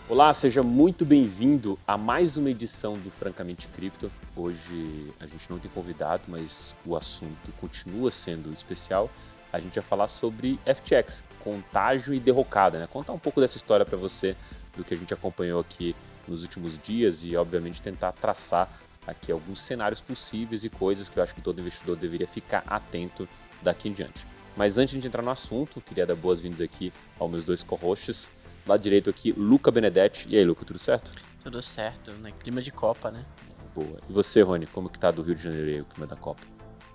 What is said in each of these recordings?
Olá, seja muito bem-vindo a mais uma edição do Francamente Cripto. Hoje a gente não tem convidado, mas o assunto continua sendo especial. A gente vai falar sobre FTX, contágio e derrocada, né? Contar um pouco dessa história para você, do que a gente acompanhou aqui nos últimos dias e, obviamente, tentar traçar aqui alguns cenários possíveis e coisas que eu acho que todo investidor deveria ficar atento daqui em diante. Mas antes de entrar no assunto, queria dar boas-vindas aqui aos meus dois co-hosts. Lado direito aqui, Luca Benedetti. E aí, Luca, tudo certo? Tudo certo, né? Clima de Copa, né? Boa. E você, Rony, como que tá do Rio de Janeiro aí, o clima da Copa?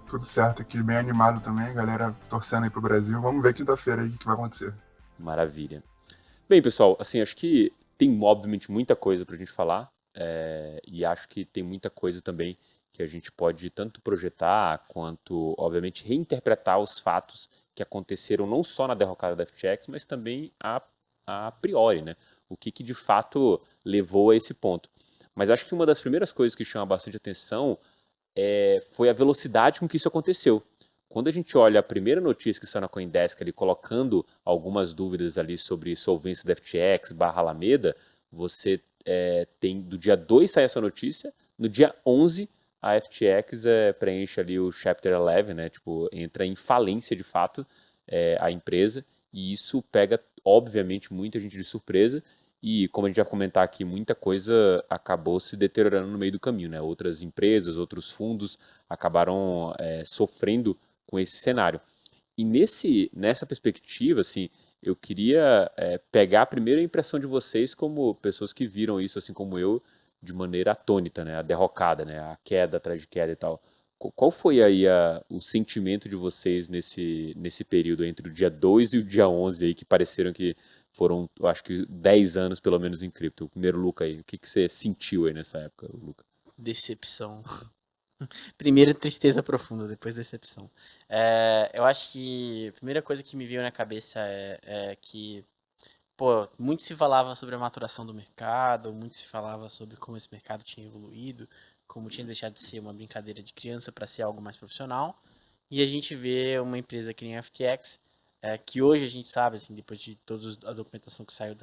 Tudo certo aqui, bem animado também, galera torcendo aí pro Brasil. Vamos ver quinta-feira aí o que vai acontecer. Maravilha. Bem, pessoal, assim, acho que tem, obviamente, muita coisa pra gente falar. E acho que tem muita coisa também que a gente pode tanto projetar quanto, obviamente, reinterpretar os fatos que aconteceram não só na derrocada da FTX, mas também a priori, né? O que de fato levou a esse ponto. Mas acho que uma das primeiras coisas que chama bastante atenção foi a velocidade com que isso aconteceu. Quando a gente olha a primeira notícia que saiu na CoinDesk ali, colocando algumas dúvidas ali sobre solvência da FTX barra Alameda, você tem do dia 2 sai essa notícia, no dia 11 a FTX preenche ali o Chapter 11, né, tipo, entra em falência de fato a empresa, e isso pega, obviamente, muita gente de surpresa, e como a gente vai comentar aqui, muita coisa acabou se deteriorando no meio do caminho, né? Outras empresas, outros fundos acabaram sofrendo com esse cenário. E nessa perspectiva, assim, eu queria pegar a primeira impressão de vocês como pessoas que viram isso, assim como eu, de maneira atônita, né? A derrocada, né? A queda atrás de queda e tal. Qual foi aí o sentimento de vocês nesse período entre o dia 2 e o dia 11 aí, que pareceram que foram, eu acho que 10 anos pelo menos em cripto? O primeiro, Luca, aí, o que você sentiu aí nessa época, Luca? Decepção. Primeiro tristeza profunda, depois decepção. Eu acho que a primeira coisa que me veio na cabeça é que, pô, muito se falava sobre a maturação do mercado, muito se falava sobre como esse mercado tinha evoluído, como tinha deixado de ser uma brincadeira de criança para ser algo mais profissional. E a gente vê uma empresa que nem a FTX, que hoje a gente sabe, assim, depois de toda a documentação que saiu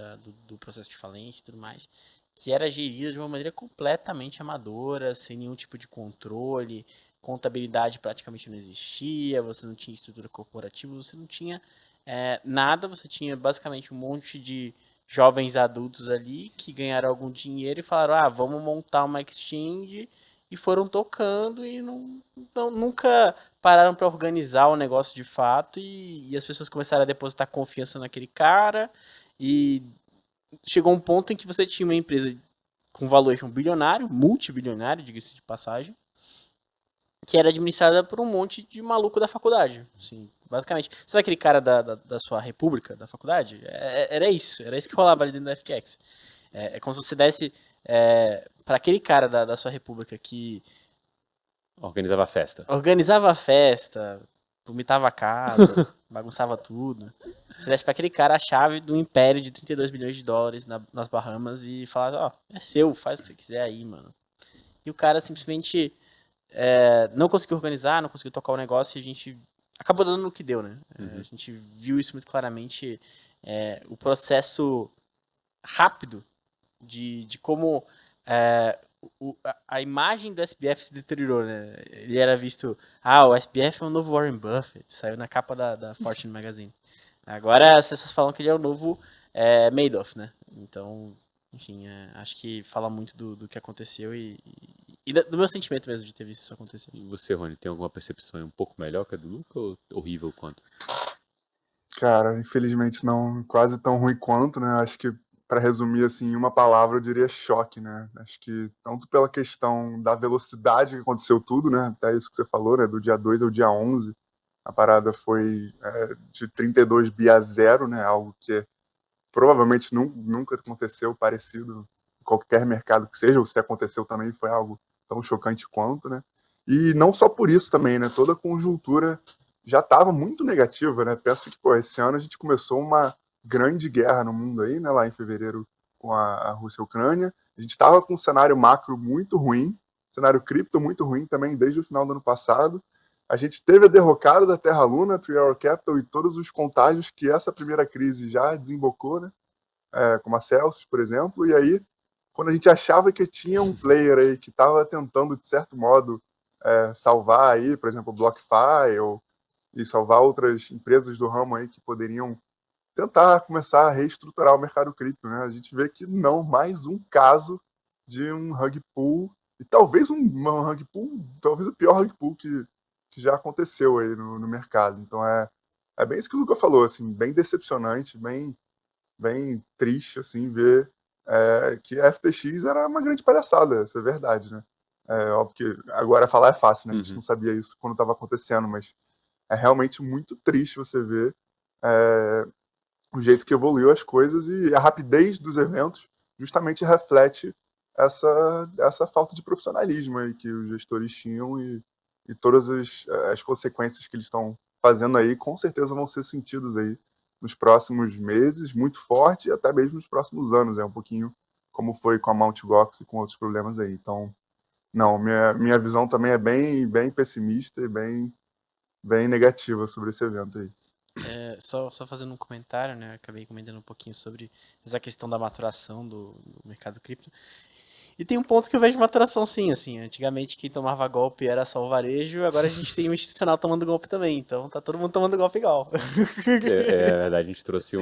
do processo de falência e tudo mais, que era gerida de uma maneira completamente amadora, sem nenhum tipo de controle, contabilidade praticamente não existia, você não tinha estrutura corporativa, você não tinha nada, você tinha basicamente um monte de jovens adultos ali que ganharam algum dinheiro e falaram, vamos montar uma exchange, e foram tocando e nunca pararam para organizar o negócio de fato, e as pessoas começaram a depositar confiança naquele cara, e chegou um ponto em que você tinha uma empresa com valuation bilionário, multibilionário, diga-se de passagem, que era administrada por um monte de maluco da faculdade. Assim, basicamente. Sabe aquele cara da sua república, da faculdade? Era isso que rolava ali dentro da FTX. É como se você desse para aquele cara da sua república que Organizava a festa. organizava a festa, vomitava a casa, bagunçava tudo. Você desse pra aquele cara a chave do império de 32 bilhões de dólares nas Bahamas e falava, é seu, faz o que você quiser aí, mano. E o cara simplesmente não conseguiu organizar, não conseguiu tocar o negócio, e a gente acabou dando no que deu, né? A gente viu isso muito claramente, o processo rápido de como a imagem do SBF se deteriorou, né? Ele era visto, o SBF é o novo Warren Buffett, saiu na capa da Fortune Magazine. Agora as pessoas falam que ele é o novo Madoff, né? Então, enfim, acho que fala muito do que aconteceu e do meu sentimento mesmo de ter visto isso acontecer. E você, Rony, tem alguma percepção um pouco melhor que a do Luca ou horrível quanto? Cara, infelizmente não quase tão ruim quanto, né? Acho que para resumir assim em uma palavra, eu diria choque, né? Acho que tanto pela questão da velocidade que aconteceu tudo, né? Até isso que você falou, né? Do dia 2 ao dia 11, a parada foi de 32 bi a zero, né? Algo que provavelmente nunca aconteceu parecido em qualquer mercado que seja, ou se aconteceu também foi algo tão chocante quanto, né? E não só por isso também, né? Toda a conjuntura já estava muito negativa, né? Penso que, esse ano a gente começou uma grande guerra no mundo aí, né? Lá em fevereiro com a Rússia e a Ucrânia. A gente estava com um cenário macro muito ruim, cenário cripto muito ruim também desde o final do ano passado. A gente teve a derrocada da Terra Luna, Three Hour Capital e todos os contágios que essa primeira crise já desembocou, né? como a Celsius, por exemplo, e aí, quando a gente achava que tinha um player aí que estava tentando, de certo modo, salvar aí, por exemplo, o BlockFi, e salvar outras empresas do ramo aí que poderiam tentar começar a reestruturar o mercado cripto, né? A gente vê que não, mais um caso de um rug pull, e talvez um rug pull, talvez o pior rug pull que já aconteceu aí no mercado. Então é bem isso que o Luca falou, assim, bem decepcionante, bem triste, assim, ver que a FTX era uma grande palhaçada, isso é verdade, né? É óbvio que agora falar é fácil, né? A gente não sabia isso quando estava acontecendo, mas é realmente muito triste você ver o jeito que evoluiu as coisas, e a rapidez dos eventos justamente reflete essa falta de profissionalismo aí que os gestores tinham, e todas as consequências que eles estão fazendo aí com certeza vão ser sentidas aí nos próximos meses, muito forte, e até mesmo nos próximos anos, um pouquinho como foi com a Mt. Gox e com outros problemas aí. Então, não, minha visão também é bem pessimista e bem negativa sobre esse evento aí. Só fazendo um comentário, né? Acabei comentando um pouquinho sobre essa questão da maturação do mercado cripto. E tem um ponto que eu vejo maturação sim, assim. Antigamente quem tomava golpe era só o varejo, agora a gente tem um institucional tomando golpe também. Então tá todo mundo tomando golpe igual. É verdade, a gente trouxe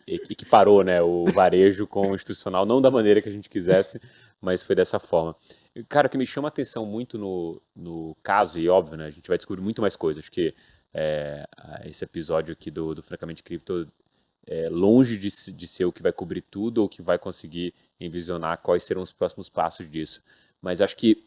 equiparou, né, o varejo com o institucional, não da maneira que a gente quisesse, mas foi dessa forma. Cara, o que me chama a atenção muito no caso, e óbvio, né, a gente vai descobrir muito mais coisas, acho que esse episódio aqui do Francamente Cripto é longe de ser o que vai cobrir tudo ou que vai conseguir envisionar quais serão os próximos passos disso. Mas acho que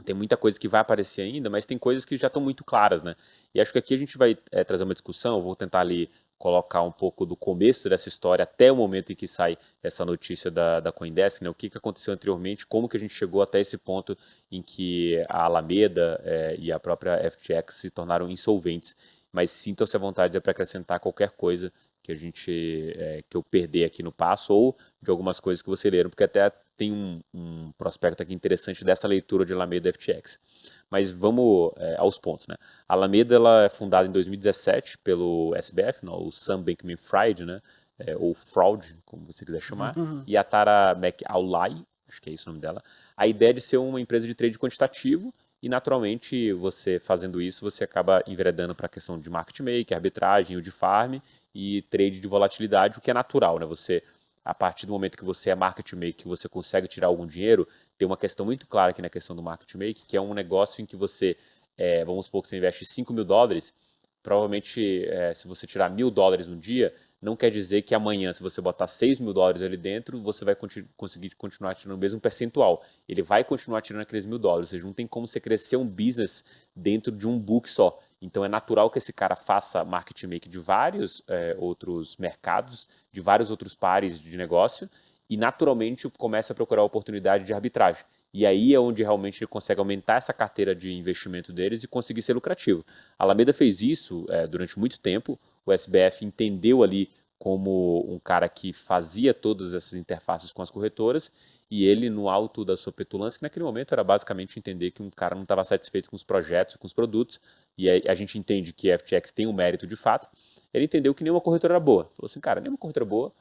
tem muita coisa que vai aparecer ainda, mas tem coisas que já estão muito claras, né? E acho que aqui a gente vai trazer uma discussão, eu vou tentar ali colocar um pouco do começo dessa história até o momento em que sai essa notícia da CoinDesk, né? O que aconteceu anteriormente, como que a gente chegou até esse ponto em que a Alameda e a própria FTX se tornaram insolventes. Mas sintam-se à vontade para acrescentar qualquer coisa que que eu perder aqui no passo, ou de algumas coisas que você leram, porque até tem um prospecto aqui interessante dessa leitura de Alameda FTX. Mas vamos aos pontos, né? A Alameda ela é fundada em 2017 pelo SBF, não, o Sam Bankman-Fried, né? Ou Fraud, como você quiser chamar, e a Tara McAulay, acho que é isso o nome dela. A ideia é de ser uma empresa de trade quantitativo, e naturalmente você fazendo isso, você acaba enveredando para a questão de market maker, arbitragem, o de farm e trade de volatilidade, o que é natural, né? Você, a partir do momento que você é market maker, que você consegue tirar algum dinheiro, tem uma questão muito clara aqui na questão do market maker, que é um negócio em que você, vamos supor que você investe $5.000, provavelmente se você tirar $1.000 no dia, não quer dizer que amanhã, se você botar $6.000 ali dentro, você vai conseguir continuar tirando o mesmo percentual. Ele vai continuar tirando aqueles $1.000, ou seja, não tem como você crescer um business dentro de um book só. Então é natural que esse cara faça market maker de vários outros mercados, de vários outros pares de negócio, e naturalmente começa a procurar oportunidade de arbitragem. E aí é onde realmente ele consegue aumentar essa carteira de investimento deles e conseguir ser lucrativo. A Alameda fez isso durante muito tempo, o SBF entendeu ali como um cara que fazia todas essas interfaces com as corretoras, e ele, no alto da sua petulância, que naquele momento era basicamente entender que um cara não estava satisfeito com os projetos, com os produtos, e a gente entende que a FTX tem um mérito de fato, ele entendeu que nenhuma corretora era boa. Falou assim, cara, nenhuma corretora é boa,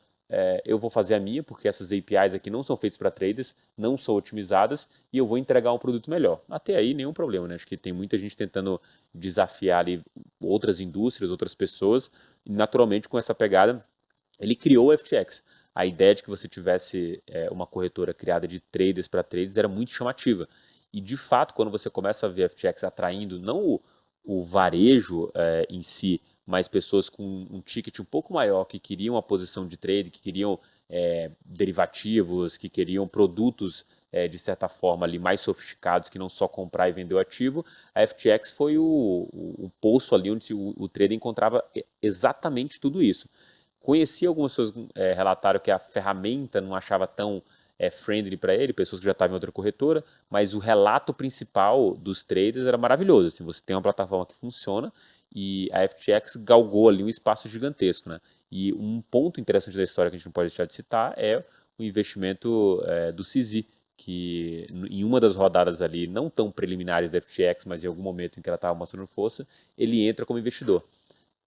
eu vou fazer a minha, porque essas APIs aqui não são feitas para traders, não são otimizadas, e eu vou entregar um produto melhor. Até aí, nenhum problema, né? Acho que tem muita gente tentando desafiar ali outras indústrias, outras pessoas, e naturalmente com essa pegada, ele criou o FTX. A ideia de que você tivesse uma corretora criada de traders para traders era muito chamativa. E, de fato, quando você começa a ver a FTX atraindo não o varejo em si, mas pessoas com um ticket um pouco maior que queriam a posição de trade, que queriam derivativos, que queriam produtos de certa forma ali mais sofisticados que não só comprar e vender o ativo, a FTX foi o poço ali onde o trader encontrava exatamente tudo isso. Conheci algumas pessoas que relataram que a ferramenta não achava tão friendly para ele, pessoas que já estavam em outra corretora, mas o relato principal dos traders era maravilhoso. Assim, você tem uma plataforma que funciona e a FTX galgou ali um espaço gigantesco, né? E um ponto interessante da história que a gente não pode deixar de citar é o investimento do CZ, que em uma das rodadas ali, não tão preliminares da FTX, mas em algum momento em que ela estava mostrando força, ele entra como investidor.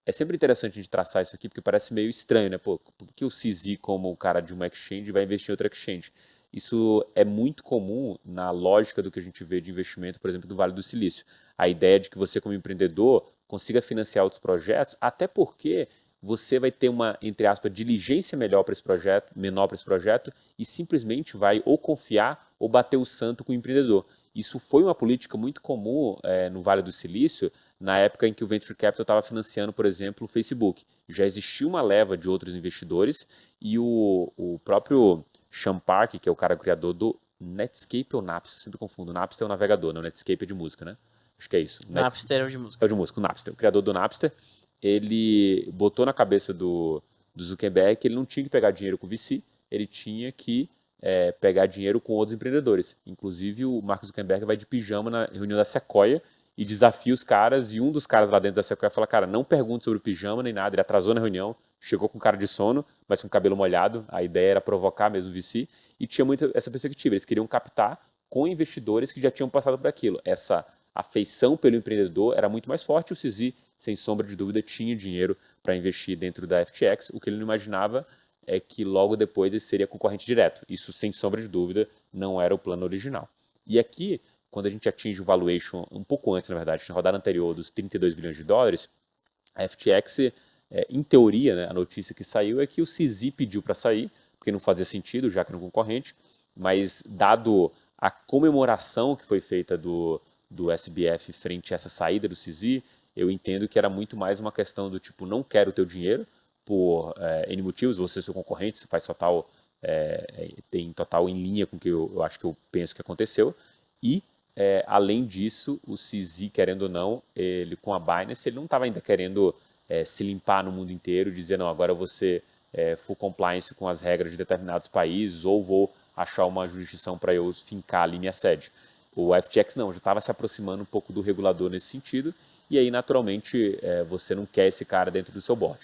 é sempre interessante a gente traçar isso aqui, porque parece meio estranho, né? Pô, por que o CZ, como o cara de uma exchange, vai investir em outra exchange? Isso é muito comum na lógica do que a gente vê de investimento, por exemplo, do Vale do Silício. A ideia de que você, como empreendedor, consiga financiar outros projetos, até porque você vai ter uma, entre aspas, diligência melhor para esse projeto, menor para esse projeto, e simplesmente vai ou confiar ou bater o santo com o empreendedor. Isso foi uma política muito comum no Vale do Silício, na época em que o Venture Capital estava financiando, por exemplo, o Facebook. Já existia uma leva de outros investidores e o próprio Sean Park, que é o cara criador do Netscape ou Napster, eu sempre confundo. O Napster é o navegador, né? O Netscape é de música, né? Acho que é isso. Napster é o de música. É o de música, o Napster. O criador do Napster, ele botou na cabeça do Zuckerberg que ele não tinha que pegar dinheiro com o VC, ele tinha que pegar dinheiro com outros empreendedores. Inclusive, o Mark Zuckerberg vai de pijama na reunião da Sequoia e desafia os caras, e um dos caras lá dentro da Sequoia fala, cara, não pergunte sobre o pijama nem nada. Ele atrasou na reunião, chegou com cara de sono, mas com o cabelo molhado. A ideia era provocar mesmo o VC, e tinha muito essa perspectiva. Eles queriam captar com investidores que já tinham passado por aquilo. Essa afeição pelo empreendedor era muito mais forte. O CZ, sem sombra de dúvida, tinha dinheiro para investir dentro da FTX. O que ele não imaginava é que logo depois ele seria concorrente direto. Isso, sem sombra de dúvida, não era o plano original. E aqui, quando a gente atinge o valuation, um pouco antes, na verdade, na rodada anterior dos 32 bilhões de dólares, a FTX, em teoria, né, a notícia que saiu é que o CZ pediu para sair, porque não fazia sentido, já que era um concorrente, mas dado a comemoração que foi feita do SBF frente a essa saída do CZ, eu entendo que era muito mais uma questão do tipo, não quero o teu dinheiro, por N motivos, você é seu concorrente, você faz total, tem total em linha com o que eu acho que eu penso que aconteceu, e além disso, o CZ, querendo ou não, ele com a Binance, ele não estava ainda querendo se limpar no mundo inteiro, dizer, não, agora eu vou ser full compliance com as regras de determinados países, ou vou achar uma jurisdição para eu fincar ali minha sede. O FTX não, já estava se aproximando um pouco do regulador nesse sentido, e aí, naturalmente, você não quer esse cara dentro do seu board.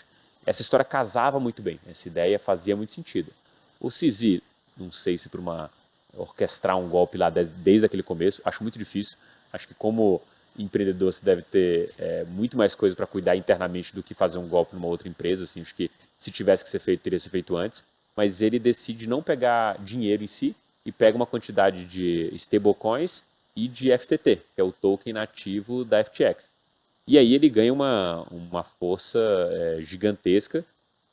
Essa história casava muito bem, essa ideia fazia muito sentido. O CZ, não sei se para orquestrar um golpe lá desde aquele começo, acho muito difícil. Acho que como empreendedor você deve ter muito mais coisa para cuidar internamente do que fazer um golpe numa outra empresa. Assim, acho que se tivesse que ser feito, teria sido feito antes. Mas ele decide não pegar dinheiro em si e pega uma quantidade de stablecoins e de FTT, que é o token nativo da FTX. E aí ele ganha uma força gigantesca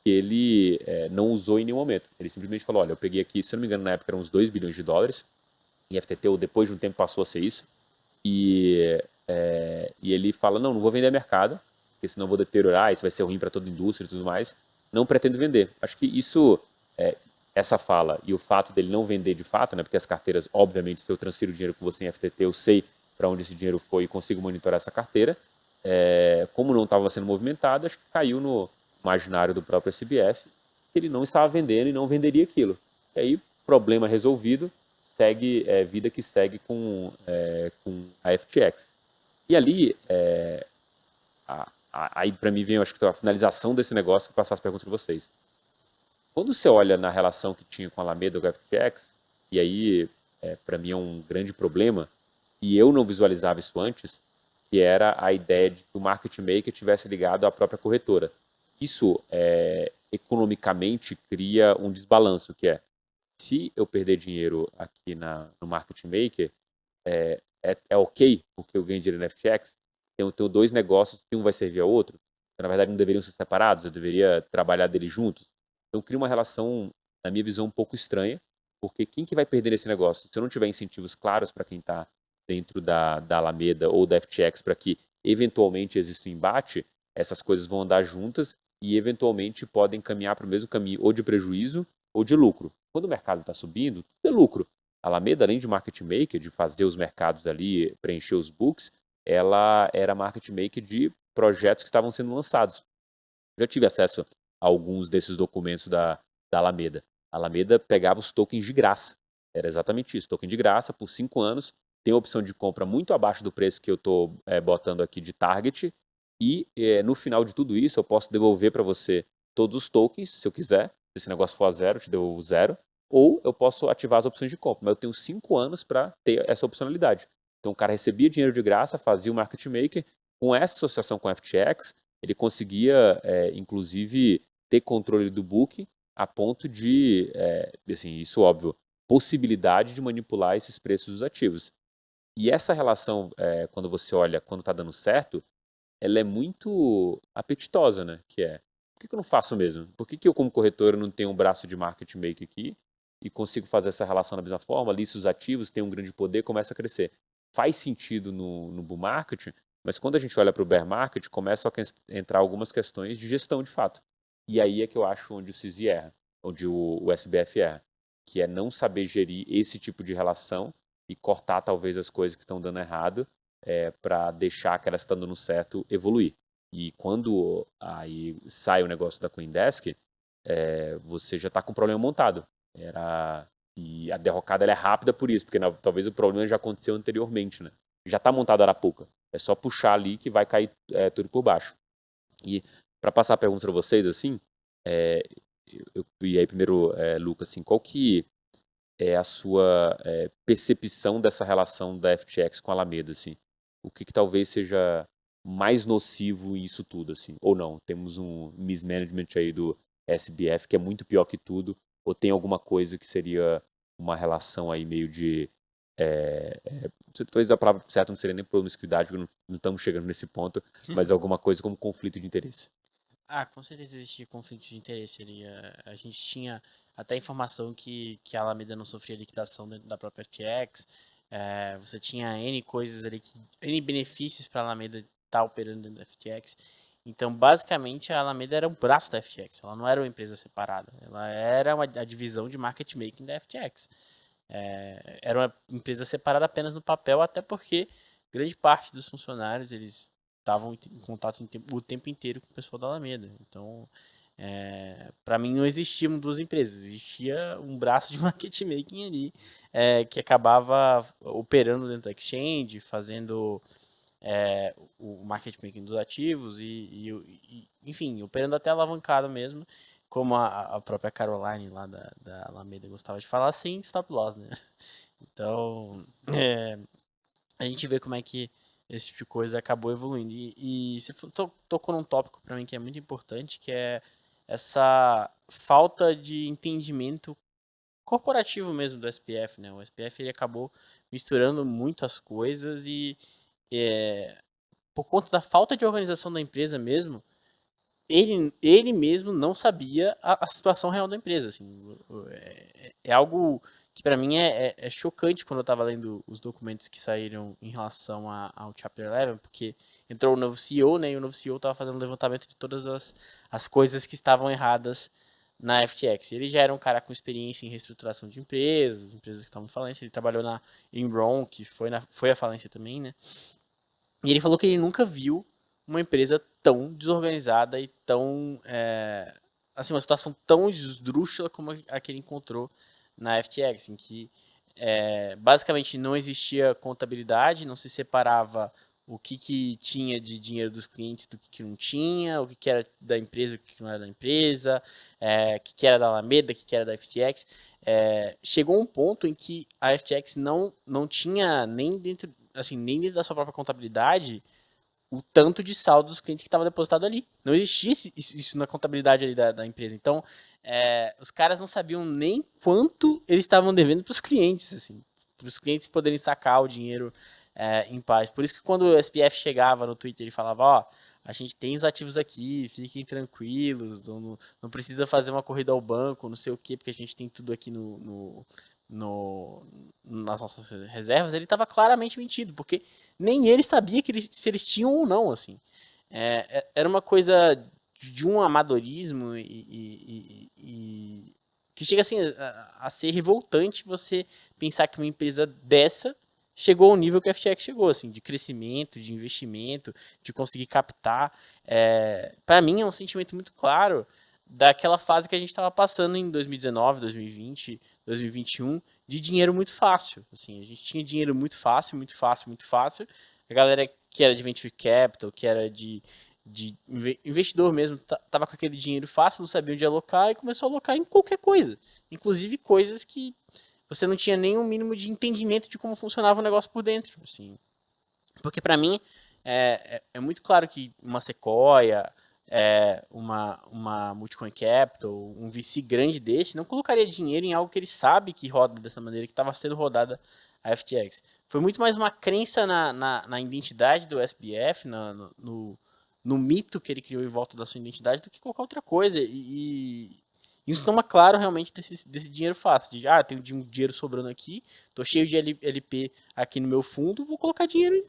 que ele não usou em nenhum momento. Ele simplesmente falou, olha, eu peguei aqui, se eu não me engano, na época eram uns 2 bilhões de dólares, em FTT, ou depois de um tempo passou a ser isso, e ele fala, não vou vender a mercado, porque senão vou deteriorar, isso vai ser ruim para toda a indústria e tudo mais, não pretendo vender. Acho que isso, essa fala e o fato dele não vender de fato, né, porque as carteiras, obviamente, se eu transfiro dinheiro com você em FTT, eu sei para onde esse dinheiro foi e consigo monitorar essa carteira, como não estava sendo movimentado, acho que caiu no imaginário do próprio SBF, que ele não estava vendendo e não venderia aquilo. E aí, problema resolvido, segue vida que segue com a FTX. E ali, aí para mim vem, acho que a finalização desse negócio, para passar as perguntas para vocês. Quando você olha na relação que tinha com a Alameda e com a FTX, e aí, para mim é um grande problema, e eu não visualizava isso antes, que era a ideia de que o market maker tivesse ligado à própria corretora. Isso, economicamente, cria um desbalanço, que se eu perder dinheiro aqui no market maker, é ok, porque eu ganho dinheiro na FTX, eu tenho dois negócios, que um vai servir ao outro, então, na verdade não deveriam ser separados, eu deveria trabalhar deles juntos. Então cria uma relação, na minha visão, um pouco estranha, porque quem que vai perder nesse negócio? Se eu não tiver incentivos claros para quem está dentro da Alameda ou da FTX para que eventualmente exista um embate, essas coisas vão andar juntas e eventualmente podem caminhar para o mesmo caminho, ou de prejuízo ou de lucro. Quando o mercado está subindo, tudo é lucro. A Alameda, além de market maker, de fazer os mercados ali, preencher os books, ela era market maker de projetos que estavam sendo lançados. Já tive acesso a alguns desses documentos da Alameda. A Alameda pegava os tokens de graça. Era exatamente isso, token de graça por 5 anos, tem a opção de compra muito abaixo do preço que eu estou botando aqui de target, e no final de tudo isso eu posso devolver para você todos os tokens, se eu quiser. Se esse negócio for a zero, eu te devolvo zero, ou eu posso ativar as opções de compra, mas eu tenho 5 anos para ter essa opcionalidade. Então o cara recebia dinheiro de graça, fazia o market maker, com essa associação com a FTX, ele conseguia, inclusive, ter controle do book a ponto de, assim, isso óbvio, possibilidade de manipular esses preços dos ativos. E essa relação, quando você olha, quando está dando certo, ela é muito apetitosa, né? Que é, por que eu não faço mesmo? Por que eu, como corretor, não tenho um braço de market maker aqui e consigo fazer essa relação da mesma forma, listo os ativos, tem um grande poder, começa a crescer. Faz sentido no bull market, mas quando a gente olha para o bear market, começam a entrar algumas questões de gestão de fato. E aí é que eu acho onde o CISI erra, onde o SBF erra, que é não saber gerir esse tipo de relação e cortar talvez as coisas que estão dando errado para deixar que elas estão dando certo evoluir. E quando aí sai o negócio da CoinDesk, você já está com o problema montado. E a derrocada ela é rápida por isso, porque talvez o problema já aconteceu anteriormente, né? Já está montado a arapuca. É só puxar ali que vai cair tudo por baixo. E para passar a pergunta para vocês, assim, e aí primeiro, Lucas, assim, qual que é a sua percepção dessa relação da FTX com a Alameda, assim? O que talvez seja mais nocivo nisso tudo, assim? Ou não? Temos um mismanagement aí do SBF que é muito pior que tudo? Ou tem alguma coisa que seria uma relação aí meio de... talvez a palavra certa não seria nem promiscuidade, porque não estamos chegando nesse ponto, mas alguma coisa como conflito de interesse. Com certeza existia conflito de interesse ali. A gente tinha até informação que a Alameda não sofria liquidação dentro da própria FTX. Você tinha N coisas ali, N benefícios para a Alameda estar operando dentro da FTX. Então, basicamente, a Alameda era um braço da FTX. Ela não era uma empresa separada. Ela era a divisão de market making da FTX. Era uma empresa separada apenas no papel, até porque grande parte dos funcionários eles estavam em contato o tempo inteiro com o pessoal da Alameda. Então, para mim não existiam duas empresas, existia um braço de market making ali, que acabava operando dentro da exchange, fazendo o market making dos ativos e enfim, operando até alavancado mesmo, como a própria Caroline lá da Alameda gostava de falar, sem stop loss, né? Então, a gente vê como é que esse tipo de coisa acabou evoluindo. E você tocou num tópico para mim que é muito importante, que é essa falta de entendimento corporativo mesmo do SPF, né? O SPF ele acabou misturando muito as coisas e por conta da falta de organização da empresa mesmo, ele mesmo não sabia a situação real da empresa. Assim, é algo que para mim é chocante quando eu estava lendo os documentos que saíram em relação ao Chapter 11, porque entrou o novo CEO, né, e o novo CEO estava fazendo um levantamento de todas as coisas que estavam erradas na FTX. Ele já era um cara com experiência em reestruturação de empresas que estavam em falência. Ele trabalhou na Enron, que foi a falência também, né? E ele falou que ele nunca viu uma empresa tão desorganizada e tão assim, uma situação tão esdrúxula como a que ele encontrou na FTX, em que basicamente não existia contabilidade, não se separava o que tinha de dinheiro dos clientes do que não tinha, o que era da empresa, o que não era da empresa, o que era da Alameda, o que era da FTX. Chegou um ponto em que a FTX não tinha nem dentro da sua própria contabilidade o tanto de saldo dos clientes que estava depositado ali. Não existia isso na contabilidade ali da empresa. Então, os caras não sabiam nem quanto eles estavam devendo para os clientes, assim, para os clientes poderem sacar o dinheiro em paz. Por isso que quando o SPF chegava no Twitter e falava, ó, a gente tem os ativos aqui, fiquem tranquilos, não precisa fazer uma corrida ao banco, não sei o quê, porque a gente tem tudo aqui nas nossas reservas, ele estava claramente mentido, porque nem ele sabia se eles tinham ou não, assim. Era uma coisa de um amadorismo e que chega assim a ser revoltante você pensar que uma empresa dessa chegou ao nível que a FTX chegou, assim, de crescimento, de investimento, de conseguir captar. Para mim é um sentimento muito claro daquela fase que a gente estava passando em 2019, 2020, 2021, de dinheiro muito fácil. Assim, a gente tinha dinheiro muito fácil, muito fácil, muito fácil. A galera que era de venture capital, que era de investidor mesmo, tava com aquele dinheiro fácil, não sabia onde alocar e começou a alocar em qualquer coisa. Inclusive coisas que você não tinha nem um mínimo de entendimento de como funcionava o negócio por dentro. Assim. Porque para mim, É muito claro que uma Sequoia, uma Multicoin Capital, um VC grande desse, não colocaria dinheiro em algo que ele sabe que roda dessa maneira, que estava sendo rodada a FTX. Foi muito mais uma crença na identidade do SBF, no mito que ele criou em volta da sua identidade, do que qualquer outra coisa. E isso toma claro realmente desse dinheiro fácil. Tenho um dinheiro sobrando aqui, tô cheio de LP aqui no meu fundo, vou colocar dinheiro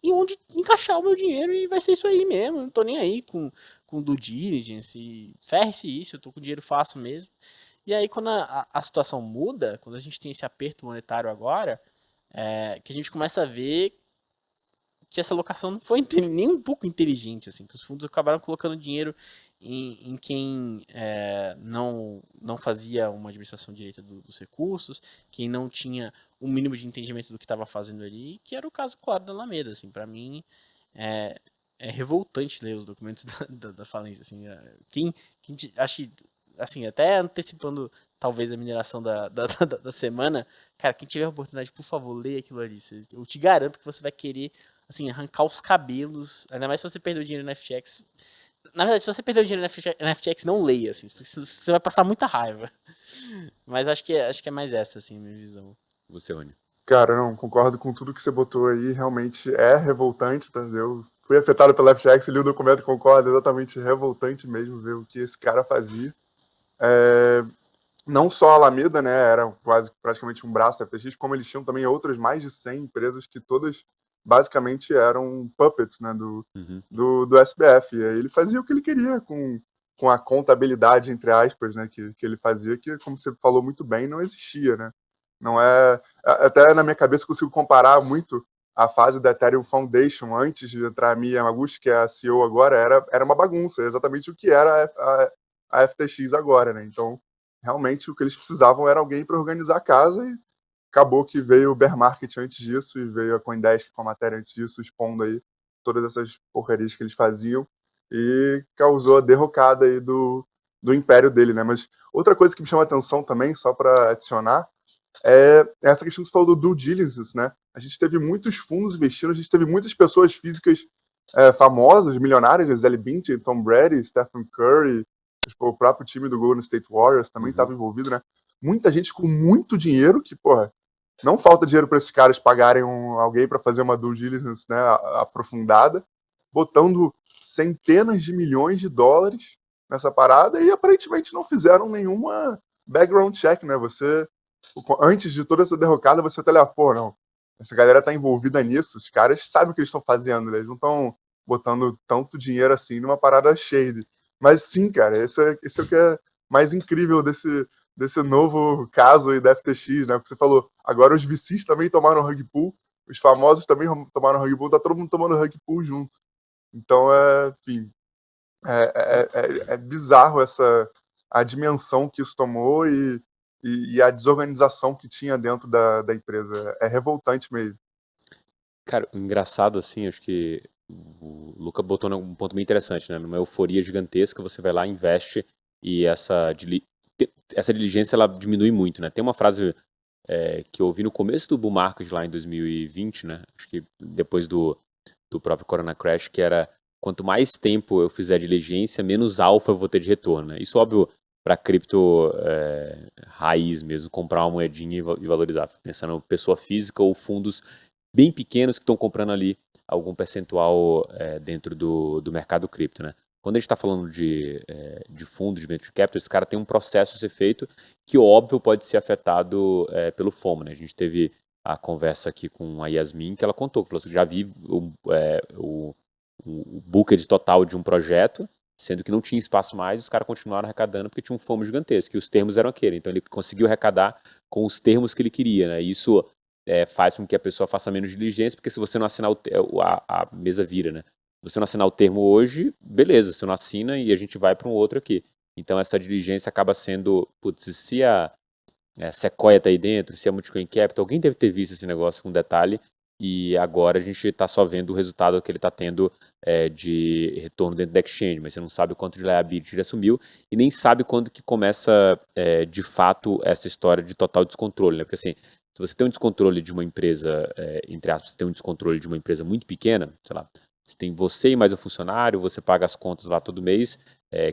em onde encaixar o meu dinheiro e vai ser isso aí mesmo. Eu não tô nem aí com due diligence, ferre-se isso, eu tô com dinheiro fácil mesmo. E aí quando a situação muda, quando a gente tem esse aperto monetário agora, que a gente começa a ver que essa alocação não foi nem um pouco inteligente, assim, que os fundos acabaram colocando dinheiro em quem não fazia uma administração direita dos recursos, quem não tinha um mínimo de entendimento do que estava fazendo ali, que era o caso, claro, da Alameda. Assim, para mim, é revoltante ler os documentos da falência. Assim, acho que, assim, até antecipando talvez a mineração da semana, cara, quem tiver a oportunidade, por favor, leia aquilo ali. Eu te garanto que você vai querer, assim, arrancar os cabelos, ainda mais se você perdeu dinheiro na FTX. Na verdade, se você perdeu dinheiro na FTX, não leia, assim, você vai passar muita raiva. Mas acho que é mais essa, assim, a minha visão. Você, Rony? Cara, não, concordo com tudo que você botou aí, realmente é revoltante, tá? Eu fui afetado pela FTX, li o documento, concordo, exatamente revoltante mesmo ver o que esse cara fazia. Não só a Alameda, né, era praticamente um braço da FTX, como eles tinham também outras mais de 100 empresas que todas basicamente eram puppets, né, do SBF. E aí ele fazia o que ele queria com a contabilidade, entre aspas, né, que ele fazia, que, como você falou muito bem, não existia, né. Não é... Até na minha cabeça eu consigo comparar muito a fase da Ethereum Foundation antes de entrar a Mia Yamaguchi, que é a CEO agora, era uma bagunça, exatamente o que era a FTX agora, né. Então, realmente o que eles precisavam era alguém para organizar a casa e acabou que veio o bear market antes disso e veio a CoinDesk com a matéria antes disso, expondo aí todas essas porcarias que eles faziam e causou a derrocada aí do império dele, né? Mas outra coisa que me chama a atenção também, só para adicionar, é essa questão que você falou do due diligence, né? A gente teve muitos fundos investindo, a gente teve muitas pessoas físicas famosas, milionárias, Gisele Bündchen, Tom Brady, Stephen Curry, o próprio time do Golden State Warriors também estava envolvido, né? Muita gente com muito dinheiro que, porra, não falta dinheiro para esses caras pagarem alguém para fazer uma due diligence, né, aprofundada, botando centenas de milhões de dólares nessa parada e aparentemente não fizeram nenhuma background check, né? Você, antes de toda essa derrocada, você até olhar, pô, não, essa galera tá envolvida nisso, os caras sabem o que eles estão fazendo, né? Eles não estão botando tanto dinheiro assim numa parada shady. Mas sim, cara, esse é o que é mais incrível desse novo caso aí da FTX, né? Porque você falou, agora os VCs também tomaram rug pull, os famosos também tomaram rug pull, tá todo mundo tomando rug pull junto. Então, enfim, é bizarro a dimensão que isso tomou e a desorganização que tinha dentro da empresa. É revoltante mesmo. Cara, o engraçado, assim, acho que o Luca botou um ponto bem interessante, né? Numa euforia gigantesca, você vai lá, investe e essa diligência, ela diminui muito, né? Tem uma frase que eu ouvi no começo do bull market lá em 2020, né? Acho que depois do próprio Corona Crash, que era quanto mais tempo eu fizer diligência, menos alfa eu vou ter de retorno, né? Isso, óbvio, para cripto raiz mesmo, comprar uma moedinha e valorizar. Pensando em pessoa física ou fundos bem pequenos que estão comprando ali algum percentual dentro do mercado cripto, né? Quando a gente está falando de fundo, de venture capital, esse cara tem um processo a ser feito que, óbvio, pode ser afetado pelo FOMO, né? A gente teve a conversa aqui com a Yasmin, que ela contou, que falou assim, já vi o bucket total de um projeto, sendo que não tinha espaço mais, os caras continuaram arrecadando porque tinha um FOMO gigantesco, e os termos eram aquele. Então ele conseguiu arrecadar com os termos que ele queria, né? E isso faz com que a pessoa faça menos diligência, porque se você não assinar a mesa vira, né? Se você não assinar o termo hoje, beleza, você não assina e a gente vai para um outro aqui. Então essa diligência acaba sendo, putz, se a Sequoia tá aí dentro, se a Multicoin Capital, alguém deve ter visto esse negócio com detalhe, e agora a gente está só vendo o resultado que ele está tendo de retorno dentro da exchange, mas você não sabe quanto de liability ele assumiu e nem sabe quando que começa de fato essa história de total descontrole, né? Porque assim, Se você tem um descontrole de uma empresa, entre aspas, você tem um descontrole de uma empresa muito pequena, sei lá, você tem você e mais um funcionário, você paga as contas lá todo mês,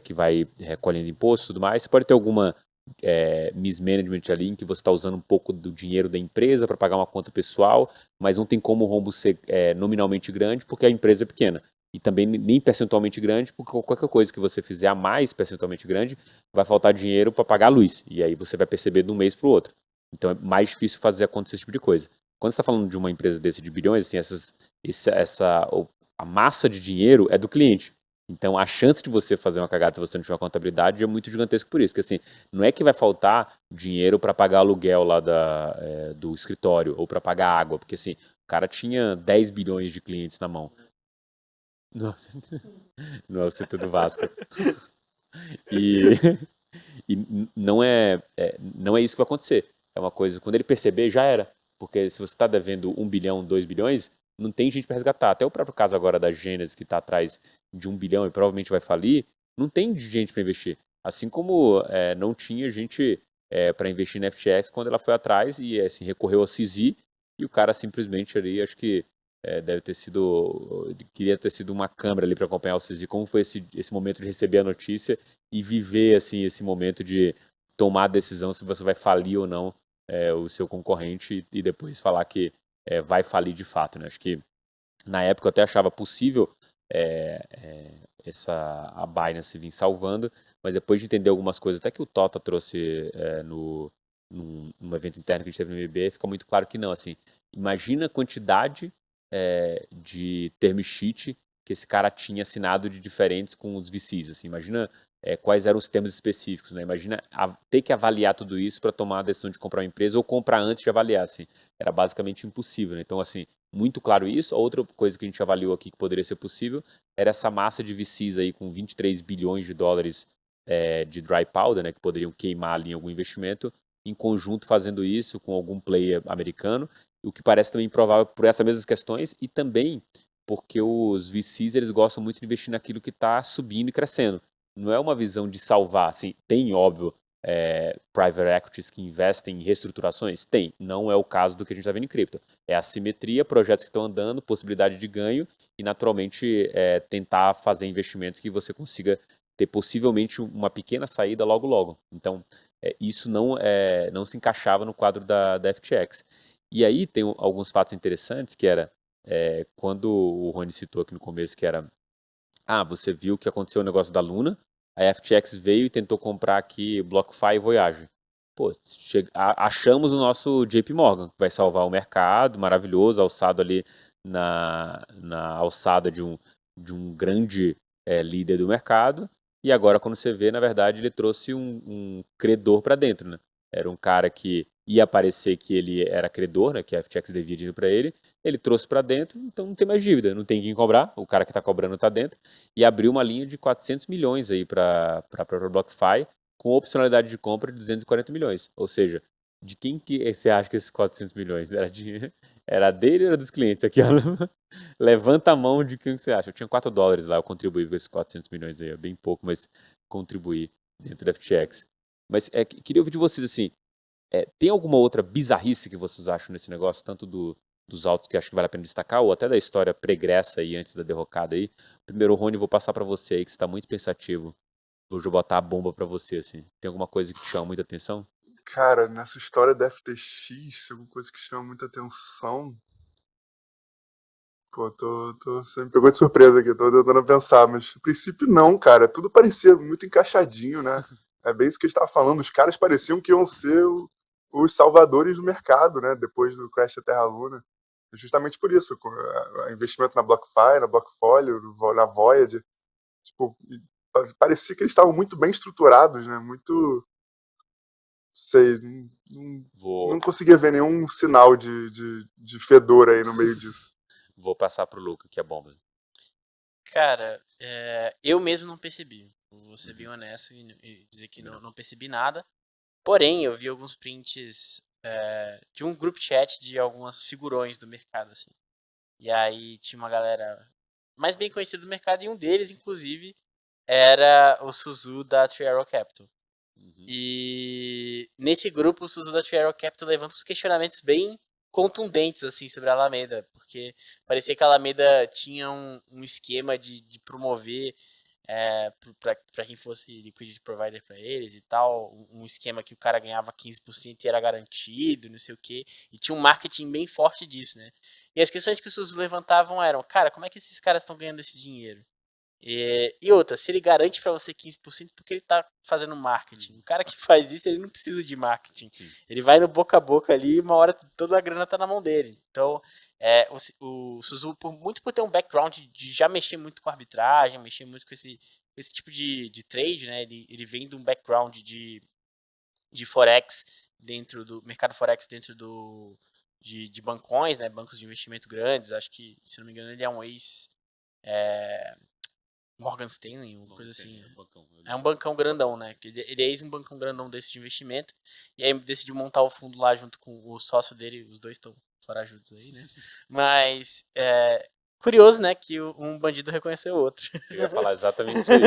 que vai recolhendo imposto e tudo mais, você pode ter alguma mismanagement ali em que você está usando um pouco do dinheiro da empresa para pagar uma conta pessoal, mas não tem como o rombo ser nominalmente grande porque a empresa é pequena. E também nem percentualmente grande, porque qualquer coisa que você fizer a mais percentualmente grande, vai faltar dinheiro para pagar a luz. E aí você vai perceber de um mês para o outro. Então é mais difícil fazer acontecer esse tipo de coisa. Quando você está falando de uma empresa desse de bilhões, assim, a massa de dinheiro é do cliente. Então a chance de você fazer uma cagada se você não tiver uma contabilidade é muito gigantesca por isso. Porque assim, não é que vai faltar dinheiro para pagar aluguel lá do escritório ou para pagar água, porque assim, o cara tinha 10 bilhões de clientes na mão. Nossa, não é o setor do Vasco. E, e não é isso que vai acontecer. É uma coisa, quando ele perceber, já era. Porque se você está devendo 1 bilhão, 2 bilhões, não tem gente para resgatar. Até o próprio caso agora da Gênesis, que está atrás de 1 bilhão e provavelmente vai falir, não tem gente para investir. Assim como não tinha gente para investir na FTX quando ela foi atrás e assim, recorreu ao CZ e o cara simplesmente ali, acho que deve ter sido. Queria ter sido uma câmera ali para acompanhar o CZ, como foi esse momento de receber a notícia e viver assim esse momento de tomar a decisão se você vai falir ou não o seu concorrente e depois falar que vai falir de fato, né? Acho que na época eu até achava possível a Binance vir salvando, mas depois de entender algumas coisas, até que o Tota trouxe num evento interno que a gente teve no MBA, fica muito claro que não, assim, imagina a quantidade de term sheet que esse cara tinha assinado de diferentes com os VCs, assim, imagina quais eram os termos específicos, né? Imagina ter que avaliar tudo isso para tomar a decisão de comprar uma empresa ou comprar antes de avaliar, assim, era basicamente impossível, né? Então, assim, muito claro isso. A outra coisa que a gente avaliou aqui que poderia ser possível era essa massa de VCs aí com 23 bilhões de dólares de dry powder, né, que poderiam queimar ali em algum investimento, em conjunto fazendo isso com algum player americano, o que parece também improvável por essas mesmas questões e também porque os VCs eles gostam muito de investir naquilo que está subindo e crescendo. Não é uma visão de salvar, assim, tem, óbvio, private equities que investem em reestruturações? Tem. Não é o caso do que a gente está vendo em cripto. É assimetria, projetos que estão andando, possibilidade de ganho e, naturalmente, tentar fazer investimentos que você consiga ter possivelmente uma pequena saída logo logo. Então, isso não se encaixava no quadro da FTX. E aí tem alguns fatos interessantes, que era quando o Rony citou aqui no começo, que era você viu que aconteceu o negócio da Luna, a FTX veio e tentou comprar aqui BlockFi e Voyager. Pô, achamos o nosso JP Morgan, que vai salvar o mercado, maravilhoso, alçado ali na alçada de um grande líder do mercado. E agora, quando você vê, na verdade, ele trouxe um credor para dentro, né? Era um cara que ia parecer que ele era credor, né? Que a FTX devia dinheiro para ele trouxe para dentro, então não tem mais dívida, não tem quem cobrar, o cara que está cobrando está dentro, e abriu uma linha de 400 milhões aí para a própria BlockFi, com opcionalidade de compra de 240 milhões. Ou seja, de quem que você acha que esses 400 milhões? Era dele ou era dos clientes? Aqui, ó, levanta a mão de quem você acha. Eu tinha $4 lá, eu contribuí com esses 400 milhões aí, é bem pouco, mas contribuí dentro da FTX. Mas queria ouvir de vocês, assim, tem alguma outra bizarrice que vocês acham nesse negócio, tanto dos autos que acho que vale a pena destacar, ou até da história pregressa aí, antes da derrocada aí? Primeiro, Rony, vou passar para você aí, que você está muito pensativo. Vou botar a bomba para você, assim. Tem alguma coisa que te chama muita atenção? Cara, nessa história da FTX, alguma coisa que chama muita atenção. Pô, você me pegou de surpresa aqui, tô tentando pensar, mas a princípio não, cara. Tudo parecia muito encaixadinho, né? É bem isso que a gente tava falando. Os caras pareciam que iam ser os salvadores do mercado, né? Depois do crash da Terra Luna. Justamente por isso, com investimento na BlockFi, na Blockfolio, na Voyager. Tipo, parecia que eles estavam muito bem estruturados, né? Muito. Sei, não conseguia ver nenhum sinal de fedor aí no meio disso. Vou passar pro Luca, que é bomba. Cara, eu mesmo não percebi. Vou ser bem honesto e dizer que não percebi nada. Porém, eu vi alguns prints de um group chat de algumas figurões do mercado, assim. E aí tinha uma galera mais bem conhecida do mercado e um deles, inclusive, era o Suzu da Three Arrow Capital. E nesse grupo, o Suzu da Three Arrow Capital levanta uns questionamentos bem contundentes assim sobre a Alameda, porque parecia que a Alameda tinha um esquema de promover para quem fosse liquidity provider para eles e tal, um esquema que o cara ganhava 15% e era garantido, não sei o que, e tinha um marketing bem forte disso, né? E as questões que os Suzu levantavam eram, cara, como é que esses caras estão ganhando esse dinheiro? E outra, se ele garante para você 15%, porque ele tá fazendo marketing. O cara que faz isso, ele não precisa de marketing. Ele vai no boca a boca ali e uma hora toda a grana tá na mão dele. Então, o Suzu, muito por ter um background de já mexer muito com arbitragem, mexer muito com esse tipo de trade, né? Ele vem de um background de Forex dentro do mercado Forex dentro de bancões, né? Bancos de investimento grandes. Acho que, se não me engano, ele é um ex... Morgan Stanley, uma coisa assim. É um bancão grandão, né? Ele é ex um bancão grandão desse de investimento. E aí decidiu montar o fundo lá junto com o sócio dele. Os dois estão forajudos aí, né? Mas curioso, né? Que um bandido reconheceu o outro. Eu ia falar exatamente isso aí.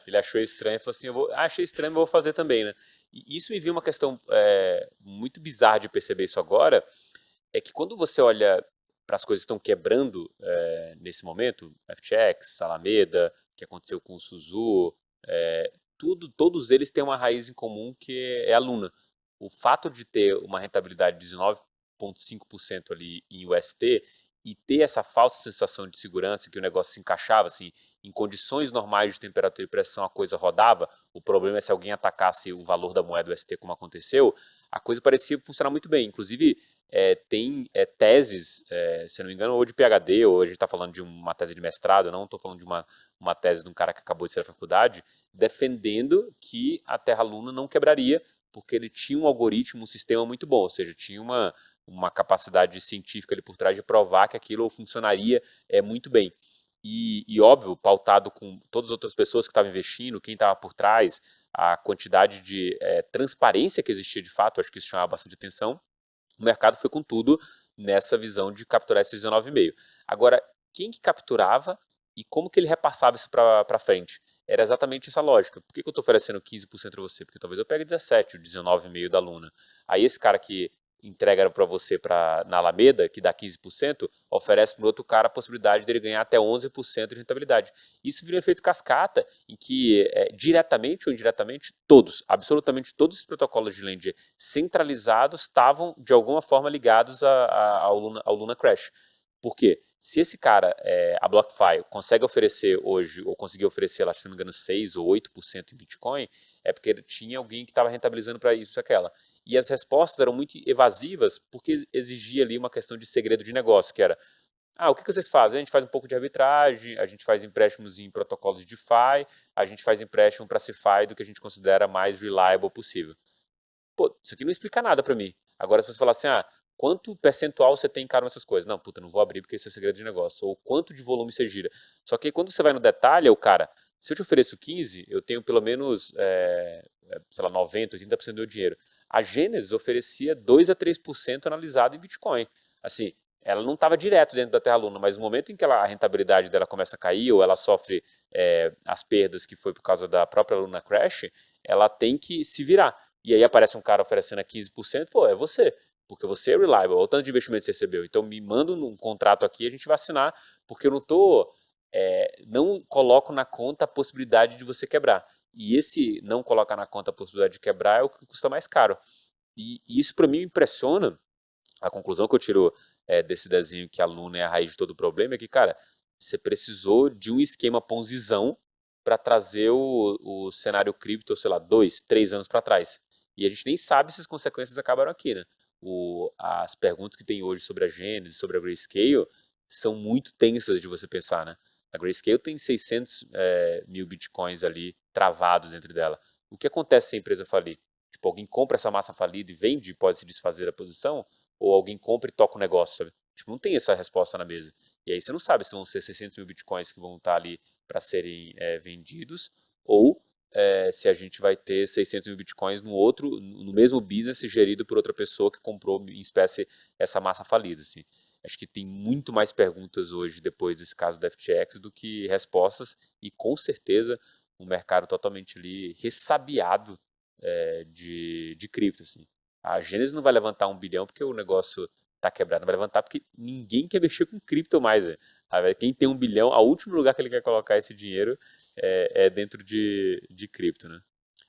Ele achou estranho e falou assim, achei estranho, mas vou fazer também, né? E isso me viu uma questão muito bizarra de perceber isso agora, é que quando você olha para as coisas que estão quebrando nesse momento, FTX, Alameda, que aconteceu com o Suzu, todos eles têm uma raiz em comum que é a Luna. O fato de ter uma rentabilidade de 19,5% ali em UST e ter essa falsa sensação de segurança que o negócio se encaixava, assim, em condições normais de temperatura e pressão a coisa rodava, o problema é se alguém atacasse o valor da moeda UST como aconteceu, a coisa parecia funcionar muito bem. Inclusive, tem teses, se não me engano, ou de PhD, ou a gente está falando de uma tese de mestrado, não estou falando de uma tese de um cara que acabou de sair da faculdade, defendendo que a Terra Luna não quebraria, porque ele tinha um algoritmo, um sistema muito bom, ou seja, tinha uma capacidade científica ali por trás de provar que aquilo funcionaria muito bem. E óbvio, pautado com todas as outras pessoas que estavam investindo, quem estava por trás, a quantidade de transparência que existia de fato, acho que isso chamava bastante atenção. O mercado foi com tudo nessa visão de capturar esses 19,5. Agora, quem que capturava e como que ele repassava isso para frente? Era exatamente essa lógica. Por que eu estou oferecendo 15% para você? Porque talvez eu pegue 17, o 19,5 da Luna. Aí esse cara que entrega para você na Alameda, que dá 15%, oferece para o outro cara a possibilidade dele ganhar até 11% de rentabilidade. Isso vira um efeito cascata, em que diretamente ou indiretamente, absolutamente todos os protocolos de lend centralizados estavam de alguma forma ligados ao Luna Crash. Por quê? Se esse cara, a BlockFi, consegue oferecer hoje, ou conseguiu oferecer, lá, se não me engano, 6 ou 8% em Bitcoin, é porque tinha alguém que estava rentabilizando para isso, aquela. E as respostas eram muito evasivas, porque exigia ali uma questão de segredo de negócio, que era, o que vocês fazem? A gente faz um pouco de arbitragem, a gente faz empréstimos em protocolos de DeFi, a gente faz empréstimo para CeFi do que a gente considera mais reliable possível. Pô, isso aqui não explica nada para mim. Agora, se você falar assim, quanto percentual você tem em cada uma dessas coisas? Não, não vou abrir porque isso é segredo de negócio. Ou quanto de volume você gira. Só que quando você vai no detalhe, o cara, se eu te ofereço 15, eu tenho pelo menos, sei lá, 90, 80% do meu dinheiro. A Gênesis oferecia 2 a 3% analisado em Bitcoin. Assim, ela não estava direto dentro da Terra Luna, mas no momento em que a rentabilidade dela começa a cair, ou ela sofre as perdas que foi por causa da própria Luna Crash, ela tem que se virar. E aí aparece um cara oferecendo a 15%, pô, é você, porque você é reliable, olha o tanto de investimento que você recebeu. Então me manda um contrato aqui, a gente vai assinar, porque eu não coloco na conta a possibilidade de você quebrar. E esse não colocar na conta a possibilidade de quebrar é o que custa mais caro. E isso para mim me impressiona. A conclusão que eu tiro desse desenho que a Luna é a raiz de todo o problema é que, cara, você precisou de um esquema ponzizão para trazer o cenário cripto, sei lá, 2, 3 anos para trás. E a gente nem sabe se as consequências acabaram aqui, né? As perguntas que tem hoje sobre a Genesis, sobre a Grayscale, são muito tensas de você pensar, né? A Grayscale tem 600 mil bitcoins ali travados dentro dela. O que acontece se a empresa falir? Tipo, alguém compra essa massa falida e vende e pode se desfazer da posição? Ou alguém compra e toca o negócio, sabe? Tipo, não tem essa resposta na mesa. E aí você não sabe se vão ser 600 mil bitcoins que vão estar ali para serem vendidos, ou se a gente vai ter 600 mil bitcoins no mesmo business gerido por outra pessoa que comprou em espécie essa massa falida. Assim. Acho que tem muito mais perguntas hoje, depois desse caso da FTX, do que respostas, e com certeza um mercado totalmente ali ressabiado de cripto, assim. A Gênesis não vai levantar 1 bilhão porque o negócio tá quebrado, não vai levantar porque ninguém quer mexer com cripto mais. Quem tem 1 bilhão, o último lugar que ele quer colocar esse dinheiro é dentro de cripto, né?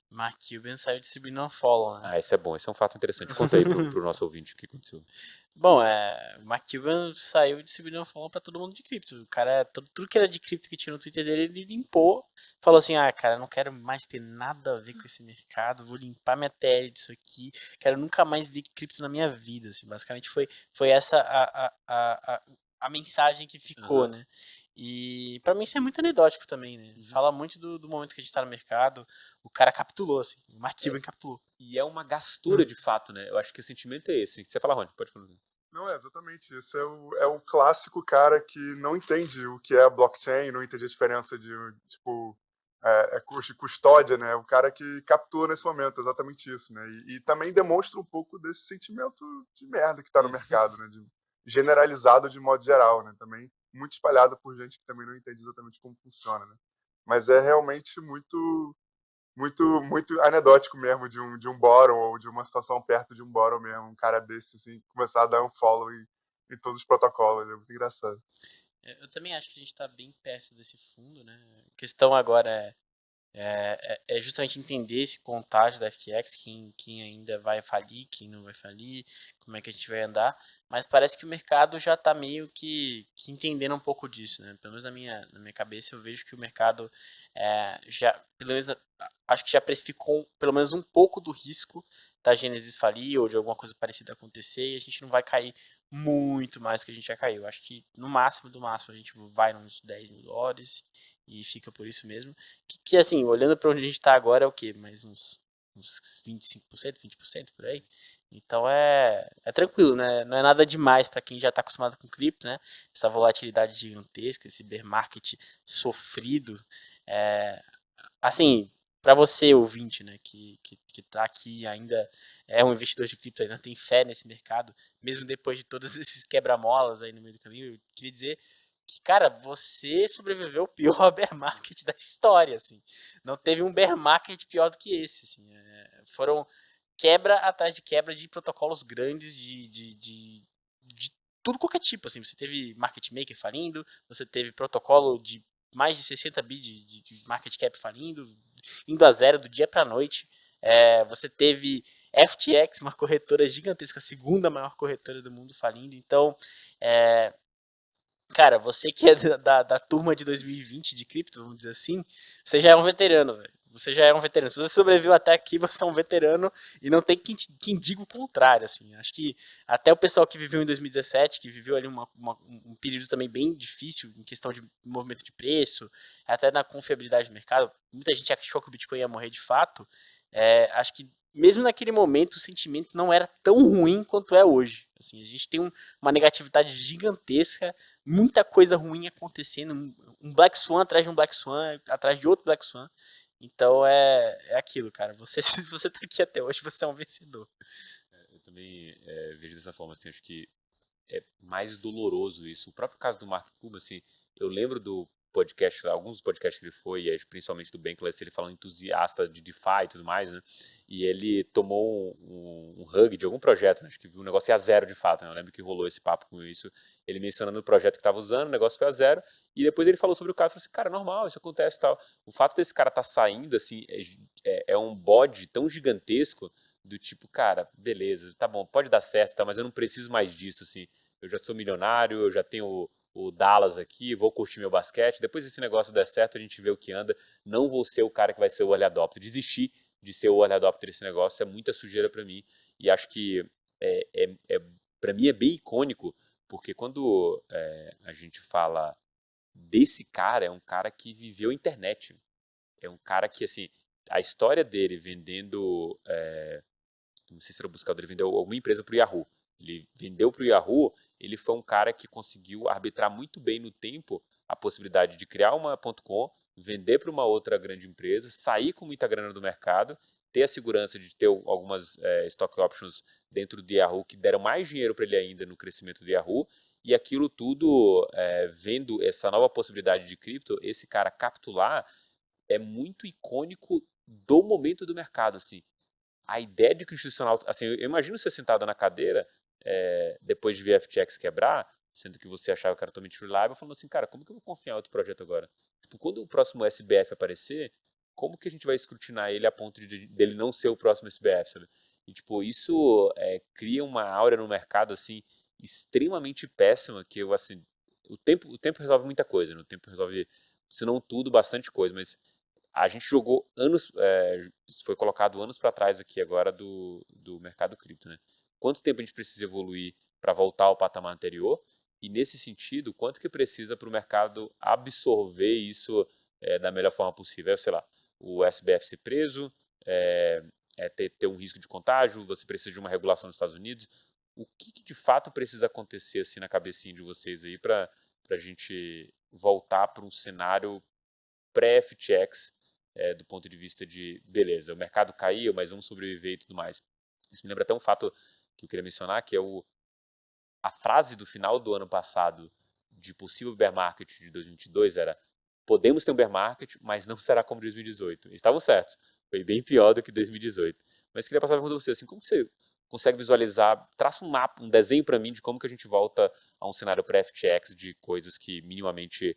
Mark Cuban saiu distribuindo um follow, né? Esse é bom, esse é um fato interessante. Conta aí pro nosso ouvinte o que aconteceu. Bom, o Mark Cuban saiu distribuindo um follow pra todo mundo de cripto. O cara, tudo que era de cripto que tinha no Twitter dele, ele limpou. Falou assim, cara, não quero mais ter nada a ver com esse mercado, vou limpar minha TL disso aqui, quero nunca mais ver cripto na minha vida, assim. Basicamente foi essa a mensagem que ficou, né? E pra mim isso é muito anedótico também, né? Fala muito do momento que a gente tá no mercado. O cara capitulou, assim. O Mark Cuban capitulou. E é uma gastura de fato, né? Eu acho que o sentimento é esse. Você fala, Rony, pode falar. Não, é exatamente isso. É o clássico cara que não entende o que é blockchain, não entende a diferença de, tipo, custódia, né? O cara que captura nesse momento, exatamente isso, né? E também demonstra um pouco desse sentimento de merda que tá no mercado, né? Generalizado de modo geral, né? Também muito espalhado por gente que também não entende exatamente como funciona, né? Mas é realmente muito anedótico mesmo de um bórum ou de uma situação perto de um bórum mesmo, um cara desse assim começar a dar um follow em todos os protocolos, é muito engraçado. Eu também acho que a gente tá bem perto desse fundo, né? A questão agora é justamente entender esse contágio da FTX, quem ainda vai falir, quem não vai falir, como é que a gente vai andar, mas parece que o mercado já está meio que entendendo um pouco disso, né? Pelo menos na minha cabeça eu vejo que o mercado já, pelo menos, acho que já precificou pelo menos um pouco do risco da Genesis falir ou de alguma coisa parecida acontecer e a gente não vai cair muito mais do que a gente já caiu. Acho que no máximo do máximo a gente vai uns 10 mil dólares e fica por isso mesmo. Que assim, olhando para onde a gente está agora é o quê? Mais uns 25%, 20% por aí. Então é tranquilo, né? Não é nada demais para quem já está acostumado com cripto, né? Essa volatilidade gigantesca, esse bear market sofrido. Assim, para você, ouvinte, né, que tá aqui ainda é um investidor de cripto, ainda tem fé nesse mercado, mesmo depois de todos esses quebra-molas aí no meio do caminho, eu queria dizer que, cara, você sobreviveu ao pior bear market da história, assim. Não teve um bear market pior do que esse, assim. Foram quebra atrás de quebra de protocolos grandes de tudo qualquer tipo, assim. Você teve market maker falindo, você teve protocolo de mais de 60 bi de market cap falindo, indo a zero do dia pra noite. Você teve FTX, uma corretora gigantesca, a segunda maior corretora do mundo, falindo. Então, cara, você que é da turma de 2020 de cripto, vamos dizer assim, você já é um veterano, velho. Você já é um veterano. Se você sobreviveu até aqui, você é um veterano e não tem quem diga o contrário, assim. Acho que até o pessoal que viveu em 2017, que viveu ali um período também bem difícil em questão de movimento de preço, até na confiabilidade do mercado, muita gente achou que o Bitcoin ia morrer de fato. Acho que mesmo naquele momento o sentimento não era tão ruim quanto é hoje. Assim, a gente tem uma negatividade gigantesca, muita coisa ruim acontecendo, um Black Swan atrás de um Black Swan, atrás de outro Black Swan. Então é aquilo, cara. Se você tá aqui até hoje, você é um vencedor. Eu também vejo dessa forma, assim, acho que é mais doloroso isso. O próprio caso do Mark Cuban, assim, eu lembro do podcast, alguns podcasts que ele foi, principalmente do Bankless, ele falando entusiasta de DeFi e tudo mais, né? E ele tomou um hug de algum projeto, né? Acho que o negócio ia a zero de fato, né? Eu lembro que rolou esse papo com isso, ele mencionando o projeto que estava usando, o negócio foi a zero, e depois ele falou sobre o caso, falou assim, cara, normal, isso acontece e tal. O fato desse cara estar saindo, assim, é um bode tão gigantesco, do tipo, cara, beleza, tá bom, pode dar certo, tá, mas eu não preciso mais disso, assim, eu já sou milionário, eu já tenho o Dallas aqui, vou curtir meu basquete, depois desse negócio der certo, a gente vê o que anda, não vou ser o cara que vai ser o early adopter, desistir de ser o early adopter desse negócio é muita sujeira para mim, e acho que para mim é bem icônico, porque quando a gente fala desse cara, é um cara que viveu a internet, é um cara que, assim, a história dele vendendo, não sei se era o buscador, ele vendeu alguma empresa para o Yahoo, ele vendeu para o Yahoo, ele foi um cara que conseguiu arbitrar muito bem no tempo a possibilidade de criar uma .com, vender para uma outra grande empresa, sair com muita grana do mercado, ter a segurança de ter algumas stock options dentro do Yahoo que deram mais dinheiro para ele ainda no crescimento do Yahoo, e aquilo tudo, vendo essa nova possibilidade de cripto, esse cara capitular é muito icônico do momento do mercado, assim. a ideia de que o institucional... Assim, eu imagino você sentado na cadeira, depois de ver a FTX quebrar, sendo que você achava que era totalmente reliable, falando assim, cara, como que eu vou confiar em outro projeto agora? Tipo, quando o próximo SBF aparecer, como que a gente vai escrutinar ele a ponto dele não ser o próximo SBF, sabe? E, tipo, isso cria uma aura no mercado, assim, extremamente péssima, que eu, assim, o tempo resolve muita coisa, né? O tempo resolve, se não tudo, bastante coisa, mas a gente jogou anos, isso foi colocado anos para trás aqui agora do mercado cripto, né? Quanto tempo a gente precisa evoluir para voltar ao patamar anterior? E nesse sentido, quanto que precisa para o mercado absorver isso da melhor forma possível? Sei lá, o SBF ser preso, ter um risco de contágio, você precisa de uma regulação nos Estados Unidos. O que de fato precisa acontecer assim na cabecinha de vocês aí para a gente voltar para um cenário pré-FTX, do ponto de vista de, beleza, o mercado caiu, mas vamos sobreviver e tudo mais. Isso me lembra até um fato que eu queria mencionar, que é a frase do final do ano passado de possível bear market de 2022 era: podemos ter um bear market, mas não será como 2018. Eles estavam certos. Foi bem pior do que 2018. Mas queria passar a pergunta para você, assim, como você consegue visualizar, traça um mapa, um desenho para mim de como que a gente volta a um cenário pré-FTX de coisas que minimamente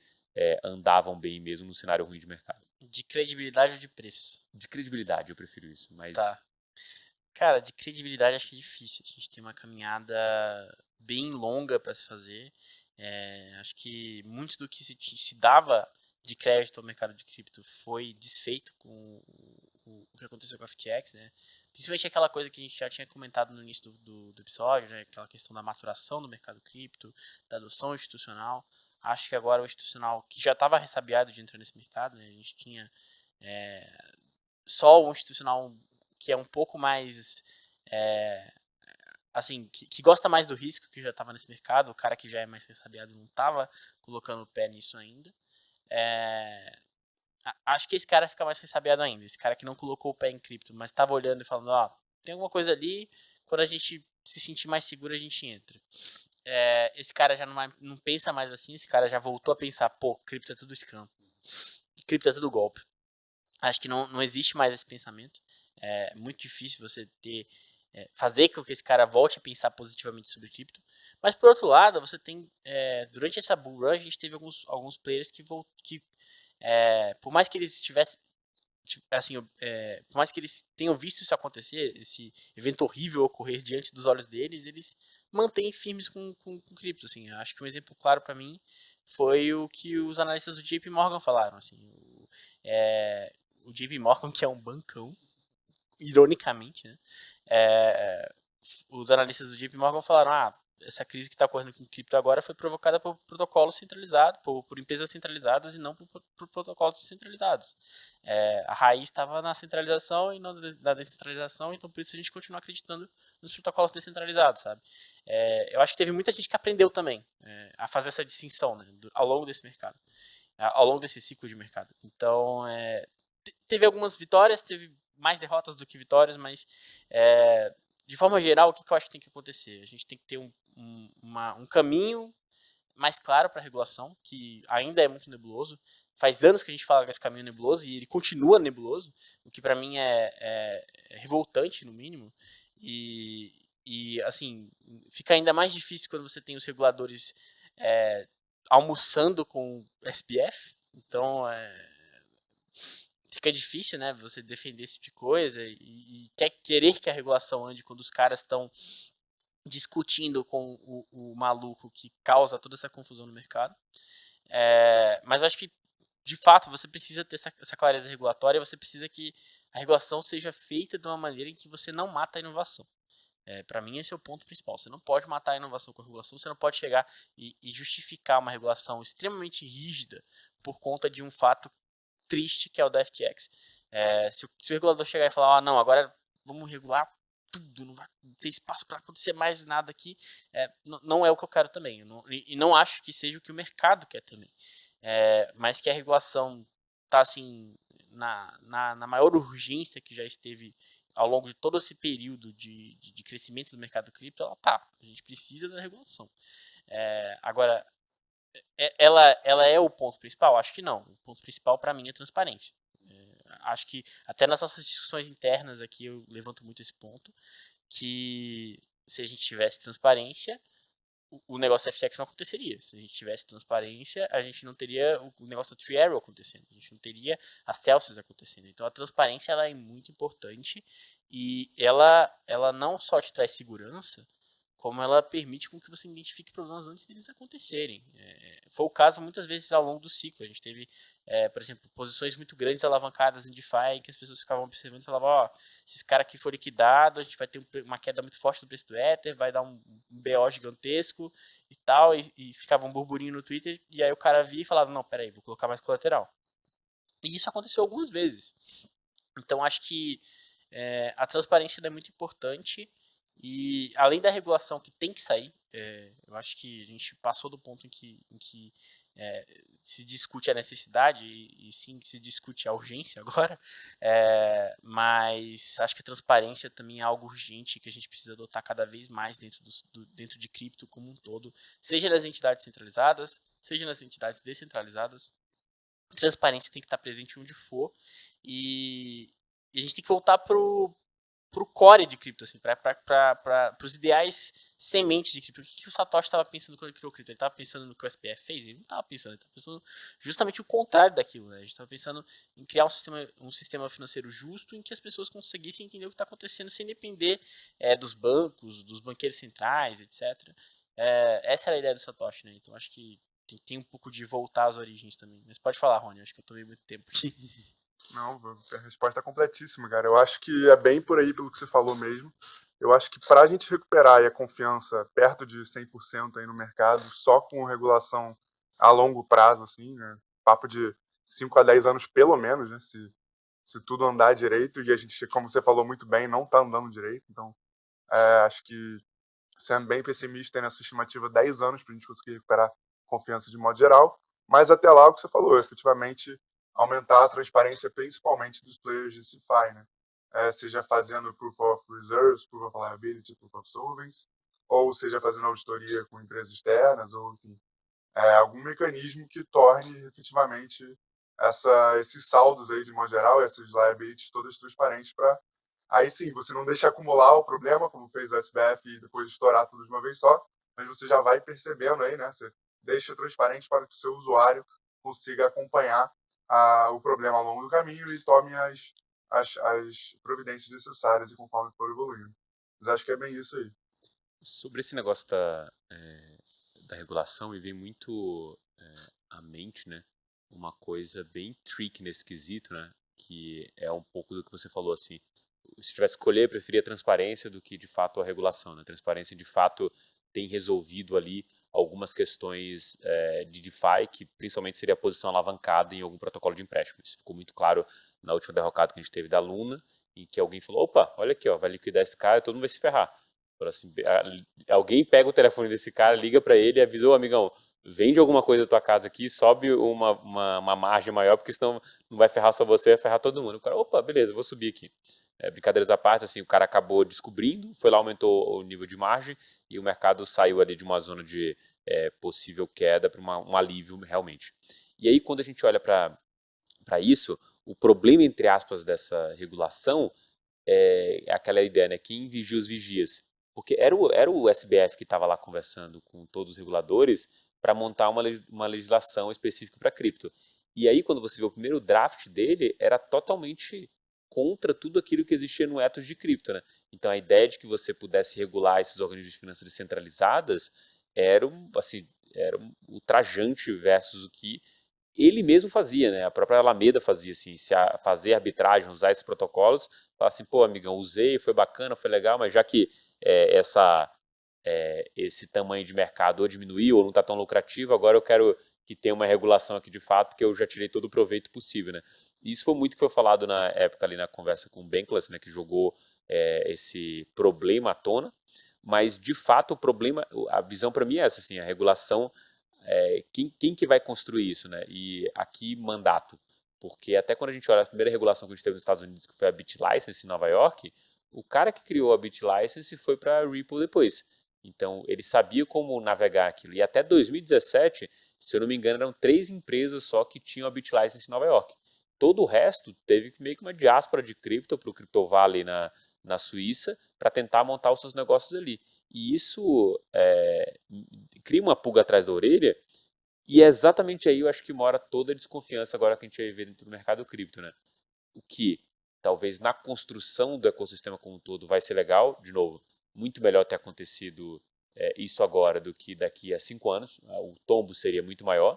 andavam bem mesmo no cenário ruim de mercado. De credibilidade ou de preço? De credibilidade, eu prefiro isso, mas... Tá. Cara, de credibilidade acho que é difícil. A gente tem uma caminhada bem longa para se fazer. Acho que muito do que se dava de crédito ao mercado de cripto foi desfeito com o que aconteceu com a FTX, né? Principalmente aquela coisa que a gente já tinha comentado no início do episódio, né? Aquela questão da maturação do mercado cripto, da adoção institucional. Acho que agora o institucional, que já estava ressabiado de entrar nesse mercado, né? A gente tinha só o institucional que é um pouco mais assim, que gosta mais do risco, que já estava nesse mercado, o cara que já é mais ressabiado não estava colocando o pé nisso ainda. Acho que esse cara fica mais ressabiado ainda, esse cara que não colocou o pé em cripto, mas estava olhando e falando, tem alguma coisa ali, quando a gente se sentir mais seguro a gente entra. Esse cara já não pensa mais assim, esse cara já voltou a pensar, cripto é tudo scam, cripto é tudo golpe. Acho que não existe mais esse pensamento. É muito difícil você fazer com que esse cara volte a pensar positivamente sobre cripto. Mas por outro lado, você tem durante essa bull run a gente teve alguns players que por mais que eles tivessem assim, por mais que eles tenham visto isso acontecer, esse evento horrível ocorrer diante dos olhos deles, eles mantêm firmes com cripto. Assim, acho que um exemplo claro para mim foi o que os analistas do JP Morgan falaram. Assim, o JP Morgan, que é um bancão, ironicamente, né? Os analistas do JP Morgan falaram, essa crise que está ocorrendo com cripto agora foi provocada por protocolos centralizados, por empresas centralizadas e não por protocolos descentralizados. A raiz estava na centralização e não na descentralização, então por isso a gente continua acreditando nos protocolos descentralizados, sabe? Eu acho que teve muita gente que aprendeu também a fazer essa distinção, né, ao longo desse mercado, ao longo desse ciclo de mercado. Então, teve algumas vitórias, teve mais derrotas do que vitórias, mas de forma geral, o que eu acho que tem que acontecer? A gente tem que ter um caminho mais claro para a regulação, que ainda é muito nebuloso. Faz anos que a gente fala que esse caminho é nebuloso e ele continua nebuloso, o que para mim é revoltante, no mínimo. E, assim, fica ainda mais difícil quando você tem os reguladores almoçando com o SBF. Então, fica difícil, né, você defender esse tipo de coisa e querer que a regulação ande quando os caras estão discutindo com o maluco que causa toda essa confusão no mercado. Mas eu acho que, de fato, você precisa ter essa clareza regulatória, você precisa que a regulação seja feita de uma maneira em que você não mata a inovação. Para mim, esse é o ponto principal. Você não pode matar a inovação com a regulação, você não pode chegar e justificar uma regulação extremamente rígida por conta de um fato triste, que é o da FTX. Se o regulador chegar e falar, não, agora vamos regular tudo, não vai ter espaço para acontecer mais nada aqui, não é o que eu quero também. E não acho que seja o que o mercado quer também. Mas que a regulação está assim, na maior urgência que já esteve ao longo de todo esse período de crescimento do mercado cripto, ela tá. A gente precisa da regulação. Agora, ela é o ponto principal? Acho que não. O ponto principal para mim é transparência. Acho que até nas nossas discussões internas aqui eu levanto muito esse ponto, que se a gente tivesse transparência, o negócio da FTX não aconteceria. Se a gente tivesse transparência, a gente não teria o negócio da Three Arrow acontecendo, a gente não teria a Celsius acontecendo. Então a transparência ela é muito importante e ela não só te traz segurança, como ela permite com que você identifique problemas antes deles acontecerem. Foi o caso muitas vezes ao longo do ciclo. A gente teve, por exemplo, posições muito grandes alavancadas em DeFi, que as pessoas ficavam observando e falavam, ó, se esse cara aqui for liquidado, a gente vai ter uma queda muito forte do preço do Ether, vai dar um BO gigantesco e tal, e ficava um burburinho no Twitter, e aí o cara via e falava, não, peraí, vou colocar mais colateral. E isso aconteceu algumas vezes. Então acho que a transparência é muito importante. E além da regulação que tem que sair, eu acho que a gente passou do ponto em que se discute a necessidade e sim se discute a urgência agora, mas acho que a transparência também é algo urgente que a gente precisa adotar cada vez mais dentro de cripto como um todo, seja nas entidades centralizadas, seja nas entidades descentralizadas. A transparência tem que estar presente onde for e a gente tem que voltar pro core de cripto, assim, para os ideais sementes de cripto. O que o Satoshi estava pensando quando ele criou cripto? Ele estava pensando no que o SBF fez? Ele não estava pensando, ele estava pensando justamente o contrário daquilo, né? A gente estava pensando em criar um sistema financeiro justo em que as pessoas conseguissem entender o que está acontecendo sem depender dos bancos, dos banqueiros centrais, etc. Essa era a ideia do Satoshi, né? Então acho que tem um pouco de voltar às origens também. Mas pode falar, Rony, acho que eu tomei muito tempo aqui. Não, a resposta é completíssima, cara. Eu acho que é bem por aí pelo que você falou mesmo. Eu acho que para a gente recuperar a confiança perto de 100% aí no mercado, só com regulação a longo prazo, assim, né? Papo de 5 a 10 anos pelo menos, né? Se tudo andar direito, e a gente, como você falou muito bem, não está andando direito. Então, acho que, sendo bem pessimista, nessa estimativa 10 anos para a gente conseguir recuperar confiança de modo geral. Mas até lá, o que você falou, efetivamente aumentar a transparência, principalmente dos players de CeFi, né? Seja fazendo Proof of Reserves, Proof of Liability, Proof of Solvency, ou seja fazendo auditoria com empresas externas, ou enfim, algum mecanismo que torne efetivamente esses saldos aí de modo geral, essas liabilities todas transparentes para aí sim, você não deixa acumular o problema, como fez o SBF e depois estourar tudo de uma vez só, mas você já vai percebendo aí, né? Você deixa transparente para que o seu usuário consiga acompanhar o problema ao longo do caminho e tome as providências necessárias e conforme for evoluindo. Mas acho que é bem isso aí. Sobre esse negócio da regulação, me vem muito à mente, né, uma coisa bem tricky nesse quesito, né, que é um pouco do que você falou, assim, se tivesse que escolher, eu preferia a transparência do que, de fato, a regulação, né, a transparência, de fato, tem resolvido ali algumas questões de DeFi, que principalmente seria a posição alavancada em algum protocolo de empréstimo. Isso ficou muito claro na última derrocada que a gente teve da Luna, em que alguém falou, opa, olha aqui, ó, vai liquidar esse cara e todo mundo vai se ferrar. Assim, alguém pega o telefone desse cara, liga para ele e avisa, ô amigão, vende alguma coisa da tua casa aqui, sobe uma margem maior, porque senão não vai ferrar só você, vai ferrar todo mundo. O cara, opa, beleza, vou subir aqui. Brincadeiras à parte, assim, o cara acabou descobrindo, foi lá, aumentou o nível de margem e o mercado saiu ali de uma zona de possível queda para um alívio realmente. E aí, quando a gente olha para isso, o problema, entre aspas, dessa regulação é aquela ideia, né? Quem vigia os vigias. Porque era o SBF que estava lá conversando com todos os reguladores para montar uma legislação específica para cripto. E aí, quando você vê o primeiro draft dele, era totalmente contra tudo aquilo que existia no ethos de cripto, né? Então, a ideia de que você pudesse regular esses organismos de finanças descentralizadas era ultrajante versus o que ele mesmo fazia, né? A própria Alameda fazia assim, fazer arbitragem, usar esses protocolos, falar assim, pô, amigão, usei, foi bacana, foi legal, mas já que esse tamanho de mercado ou diminuiu ou não está tão lucrativo, agora eu quero que tenha uma regulação aqui de fato, porque eu já tirei todo o proveito possível, né? E isso foi muito que foi falado na época ali na conversa com o Bankless, né, que jogou esse problema à tona, mas de fato o problema, a visão para mim é essa, assim, a regulação, quem que vai construir isso, né? E aqui mandato, porque até quando a gente olha a primeira regulação que a gente teve nos Estados Unidos, que foi a BitLicense em Nova York, o cara que criou a BitLicense foi para a Ripple depois. Então, ele sabia como navegar aquilo. E até 2017, se eu não me engano, eram 3 empresas só que tinham a BitLicense em Nova York. todo o resto teve meio que uma diáspora de cripto para o Crypto Valley na Suíça para tentar montar os seus negócios ali. E isso cria uma pulga atrás da orelha, e é exatamente aí eu acho que mora toda a desconfiança agora que a gente vai ver dentro do mercado cripto, né? O que talvez na construção do ecossistema como um todo vai ser legal, de novo, muito melhor ter acontecido isso agora do que daqui a 5 anos, o tombo seria muito maior,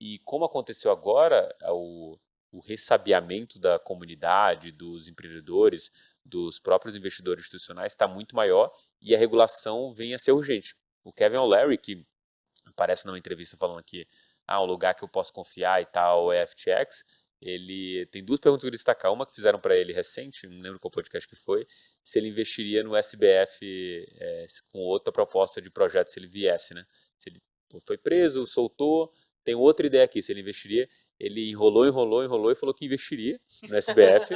e como aconteceu agora, o ressabiamento da comunidade, dos empreendedores, dos próprios investidores institucionais está muito maior e a regulação vem a ser urgente. O Kevin O'Leary, que aparece numa entrevista falando que um lugar que eu posso confiar e tal é FTX, ele tem 2 perguntas que eu destacar. Uma que fizeram para ele recente, não lembro qual podcast que foi, se ele investiria no SBF com outra proposta de projeto se ele viesse, né? Se ele foi preso, soltou, tem outra ideia aqui, se ele investiria. Ele enrolou e falou que investiria no SBF.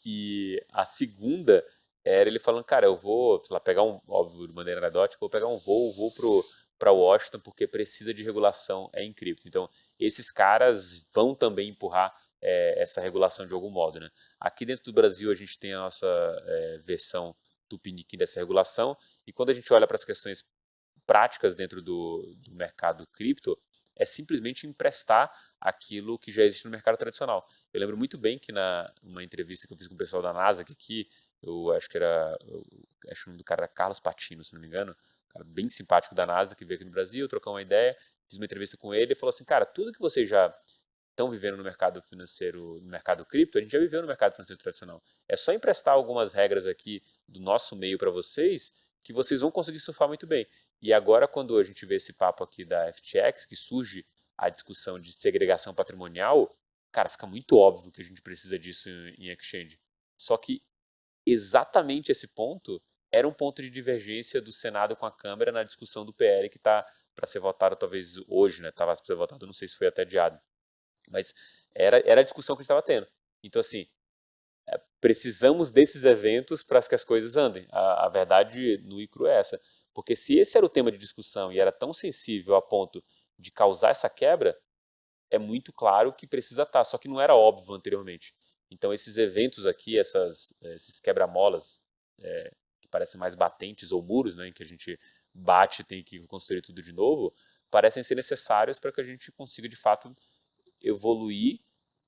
E a segunda era ele falando, cara, eu vou, sei lá, pegar óbvio, de maneira anedótica, vou pegar um voo para Washington porque precisa de regulação em cripto. Então, esses caras vão também empurrar essa regulação de algum modo, né? Aqui dentro do Brasil a gente tem a nossa versão tupiniquim dessa regulação, e quando a gente olha para as questões práticas dentro do mercado cripto, é simplesmente emprestar aquilo que já existe no mercado tradicional. Eu lembro muito bem que numa entrevista que eu fiz com o pessoal da NASA, que aqui, eu acho que o nome do cara era Carlos Patino, se não me engano, um cara bem simpático da NASA, que veio aqui no Brasil, trocou uma ideia, fiz uma entrevista com ele e falou assim, cara, tudo que vocês já estão vivendo no mercado financeiro, no mercado cripto, a gente já viveu no mercado financeiro tradicional. É só emprestar algumas regras aqui do nosso meio para vocês, que vocês vão conseguir surfar muito bem. E agora, quando a gente vê esse papo aqui da FTX, que surge a discussão de segregação patrimonial, cara, fica muito óbvio que a gente precisa disso em exchange. Só que exatamente esse ponto era um ponto de divergência do Senado com a Câmara na discussão do PL que está para ser votado talvez hoje, né? Estava para ser votado, não sei se foi até adiado. Mas era a discussão que a gente estava tendo. Então, assim, precisamos desses eventos para que as coisas andem. A verdade no e cru é essa. Porque se esse era o tema de discussão e era tão sensível a ponto de causar essa quebra, é muito claro que precisa estar, só que não era óbvio anteriormente. Então esses eventos aqui, esses quebra-molas que parecem mais batentes ou muros, né, em que a gente bate e tem que construir tudo de novo, parecem ser necessários para que a gente consiga de fato evoluir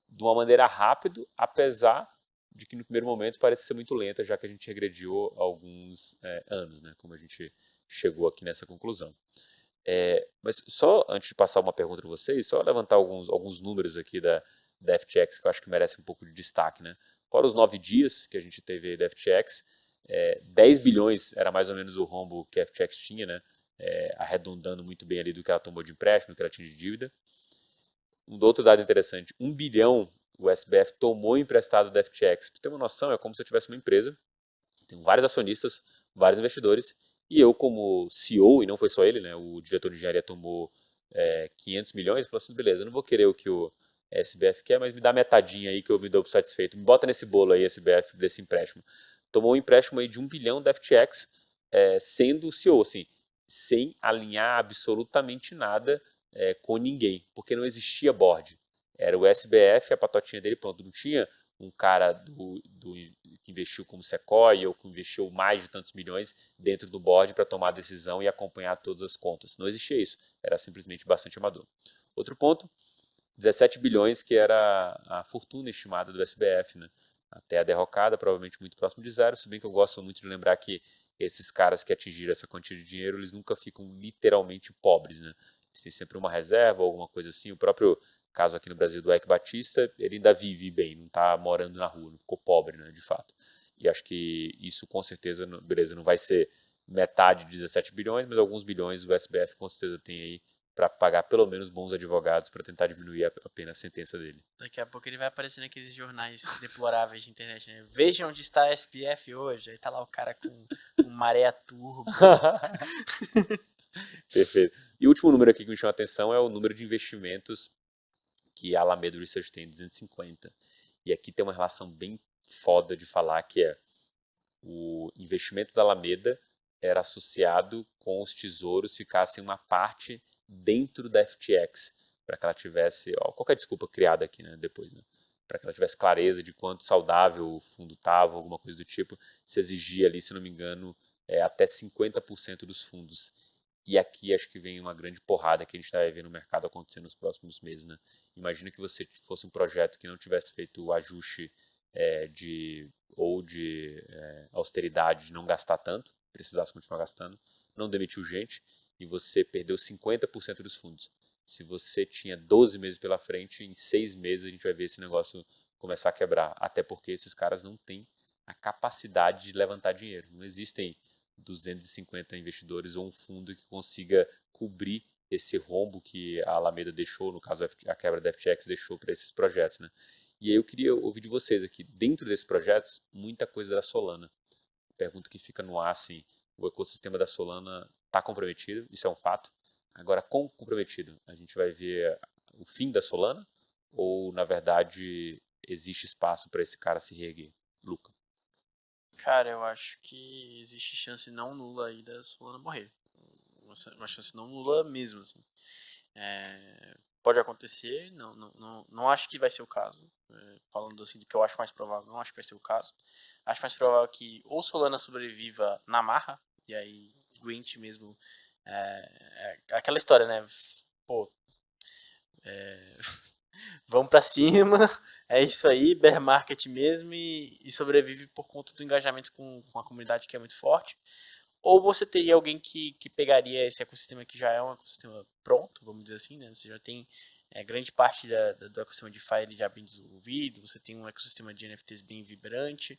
de uma maneira rápida, apesar de que no primeiro momento parece ser muito lenta, já que a gente regrediu alguns anos, né, como a gente chegou aqui nessa conclusão. Mas só antes de passar uma pergunta para vocês, só levantar alguns números aqui da FTX que eu acho que merece um pouco de destaque, né? Fora os 9 dias que a gente teve aí da FTX, 10 bilhões era mais ou menos o rombo que a FTX tinha, né? Arredondando muito bem ali do que ela tomou de empréstimo, do que ela tinha de dívida. Um outro dado interessante, 1 bilhão o SBF tomou emprestado da FTX. Para ter uma noção, é como se eu tivesse uma empresa, tem vários acionistas, vários investidores, e eu como CEO, e não foi só ele, né, o diretor de engenharia tomou 500 milhões, falou assim, beleza, eu não vou querer o que o SBF quer, mas me dá metadinha aí que eu me dou por satisfeito, me bota nesse bolo aí, SBF, desse empréstimo. Tomou um empréstimo aí de 1 bilhão da FTX, sendo o CEO, assim, sem alinhar absolutamente nada com ninguém, porque não existia board. Era o SBF, a patotinha dele, pronto, não tinha um cara que investiu como Sequoia ou que investiu mais de tantos milhões dentro do board para tomar a decisão e acompanhar todas as contas. Não existia isso, era simplesmente bastante amador. Outro ponto, 17 bilhões que era a fortuna estimada do SBF, né? Até a derrocada, provavelmente muito próximo de zero, se bem que eu gosto muito de lembrar que esses caras que atingiram essa quantia de dinheiro, eles nunca ficam literalmente pobres, né? Eles têm sempre uma reserva ou alguma coisa assim. O próprio caso aqui no Brasil do Eike Batista, ele ainda vive bem, não está morando na rua, não ficou pobre, né, de fato. E acho que isso com certeza, beleza, não vai ser metade de 17 bilhões, mas alguns bilhões o SBF com certeza tem aí para pagar pelo menos bons advogados para tentar diminuir a pena, a sentença dele. Daqui a pouco ele vai aparecer naqueles jornais deploráveis de internet, né? Veja onde está a SBF hoje. Aí tá lá o cara com maré turbo. Perfeito. E o último número aqui que me chama a atenção é o número de investimentos que a Alameda Research tem, 250. E aqui tem uma relação bem foda de falar, que é o investimento da Alameda era associado com os tesouros ficassem uma parte dentro da FTX. para que ela tivesse, qualquer desculpa criada aqui, né, depois, né, para que ela tivesse clareza de quanto saudável o fundo estava, alguma coisa do tipo, se exigia ali, se não me engano, até 50% dos fundos. E aqui acho que vem uma grande porrada que a gente vai ver no mercado acontecer nos próximos meses, né? Imagina que você fosse um projeto que não tivesse feito o ajuste de austeridade, de não gastar tanto, precisasse continuar gastando, não demitiu gente e você perdeu 50% dos fundos. Se você tinha 12 meses pela frente, em 6 meses a gente vai ver esse negócio começar a quebrar. Até porque esses caras não têm a capacidade de levantar dinheiro. Não existem 250 investidores ou um fundo que consiga cobrir esse rombo que a Alameda deixou, no caso a quebra da FTX deixou para esses projetos, né? E aí eu queria ouvir de vocês aqui, dentro desses projetos, muita coisa da Solana. Pergunta que fica no ar, assim, o ecossistema da Solana está comprometido, isso é um fato. Agora, quão comprometido? A gente vai ver o fim da Solana ou, na verdade, existe espaço para esse cara se reerguer? Luca. Cara, eu acho que existe chance não nula aí da Solana morrer. Uma chance não nula mesmo, assim. Pode acontecer, não acho que vai ser o caso. Falando assim do que eu acho mais provável, não acho que vai ser o caso. Acho mais provável que ou Solana sobreviva na marra, e aí aguente mesmo. Aquela história, né? Pô, vamos pra cima, é isso aí, bear market mesmo, e sobrevive por conta do engajamento com a comunidade que é muito forte. Ou você teria alguém que pegaria esse ecossistema que já é um ecossistema pronto, vamos dizer assim, né? Você já tem grande parte do ecossistema de DeFi já bem desenvolvido, você tem um ecossistema de NFTs bem vibrante,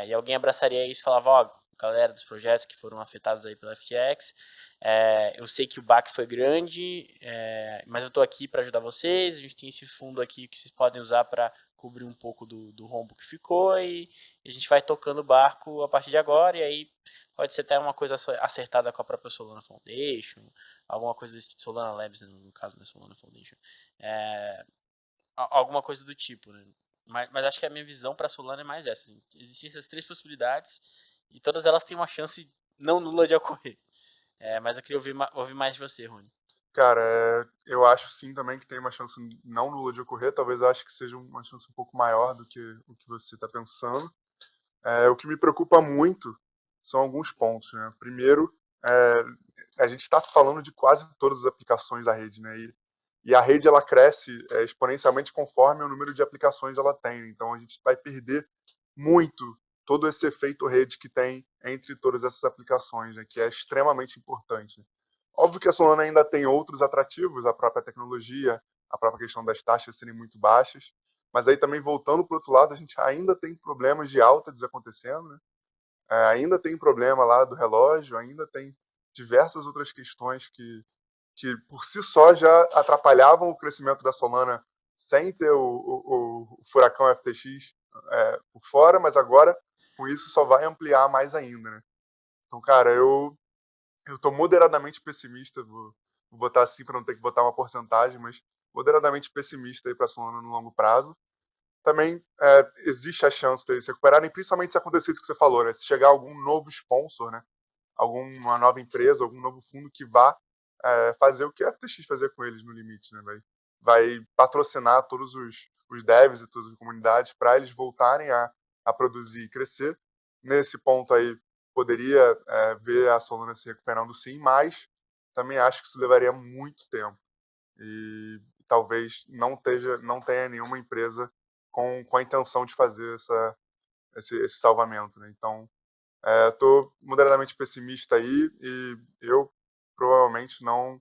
e alguém abraçaria isso e falava, ó, galera dos projetos que foram afetados aí pela FTX, eu sei que o baque foi grande, mas eu estou aqui para ajudar vocês, a gente tem esse fundo aqui que vocês podem usar para cobrir um pouco do rombo que ficou, e a gente vai tocando o barco a partir de agora, e aí pode ser até uma coisa acertada com a própria Solana Foundation, alguma coisa desse tipo, Solana Labs, né, no caso, né, Solana Foundation. Alguma coisa do tipo, né? Mas acho que a minha visão para Solana é mais essa. Assim, existem essas 3 possibilidades e todas elas têm uma chance não nula de ocorrer. Mas eu queria ouvir mais de você, Rony. Cara, eu acho sim também que tem uma chance não nula de ocorrer. Talvez eu acho que seja uma chance um pouco maior do que o que você está pensando. O que me preocupa muito são alguns pontos, né? Primeiro, a gente está falando de quase todas as aplicações da rede, né? E a rede ela cresce exponencialmente conforme o número de aplicações ela tem. Então a gente vai perder muito todo esse efeito rede que tem entre todas essas aplicações, né? Que é extremamente importante. Óbvio que a Solana ainda tem outros atrativos, a própria tecnologia, a própria questão das taxas serem muito baixas, mas aí também voltando para o outro lado, a gente ainda tem problemas de alta acontecendo, né? Ainda tem problema lá do relógio, ainda tem diversas outras questões que por si só já atrapalhavam o crescimento da Solana sem ter o furacão FTX por fora, mas agora com isso só vai ampliar mais ainda, né? Então, cara, eu estou moderadamente pessimista, vou botar assim para não ter que botar uma porcentagem, mas moderadamente pessimista aí para a Solana no longo prazo. Também existe a chance deles se recuperarem, principalmente se acontecer isso que você falou, né? Se chegar algum novo sponsor, né? Alguma nova empresa, algum novo fundo que vá fazer o que a FTX fazia com eles no limite, né? Vai patrocinar todos os devs e todas as comunidades para eles voltarem a produzir e crescer. Nesse ponto aí, poderia ver a Solana se recuperando sim, mas também acho que isso levaria muito tempo. E talvez não tenha nenhuma empresa com a intenção de fazer esse salvamento, né? Então, estou moderadamente pessimista aí e eu provavelmente não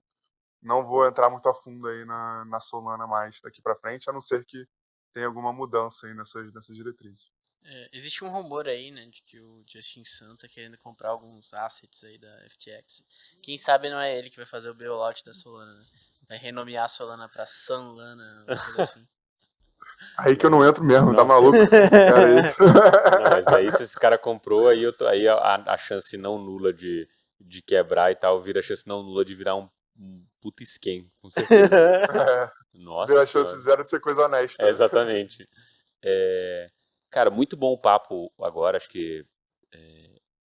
vou entrar muito a fundo aí na Solana mais daqui para frente, a não ser que tenha alguma mudança aí nessas diretrizes. Existe um rumor aí, né, de que o Justin Sun tá querendo comprar alguns assets aí da FTX. Quem sabe não é ele que vai fazer o bailout da Solana, né? Vai renomear a Solana pra Sunlana, uma coisa assim. Aí que eu não entro mesmo, tá Nossa. maluco? Cara, aí. Não, mas daí se esse cara comprou, aí a chance não nula de quebrar e tal vira a chance não nula de virar um puta esquema, com certeza. Nossa Vira a senhora. chance zero de ser coisa honesta. Exatamente. Cara, muito bom o papo agora, acho que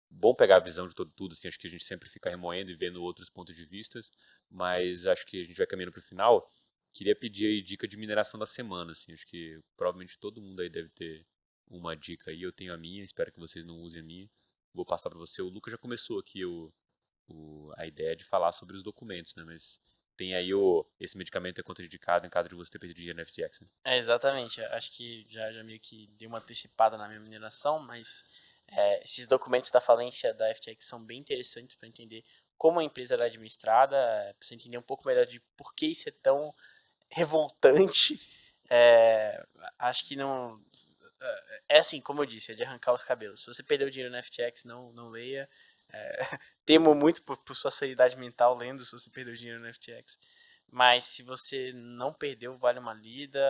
bom pegar a visão de tudo, assim, acho que a gente sempre fica remoendo e vendo outros pontos de vista, mas acho que a gente vai caminhando para o final. queria pedir aí dica de mineração da semana, assim, acho que provavelmente todo mundo aí deve ter uma dica aí, eu tenho a minha, espero que vocês não usem a minha, vou passar para você. O Lucas já começou aqui a ideia de falar sobre os documentos, né, mas tem aí esse medicamento é contraindicado em caso de você ter perdido dinheiro no FTX, né? Exatamente. Acho que já meio que deu uma antecipada na minha mineração, mas esses documentos da falência da FTX são bem interessantes para entender como a empresa era administrada, para você entender um pouco melhor de por que isso é tão revoltante. Acho que não... É assim, como eu disse, é de arrancar os cabelos. Se você perdeu dinheiro na FTX, não leia. Temo muito por sua sanidade mental lendo se você perdeu dinheiro na FTX. Mas se você não perdeu, vale uma lida.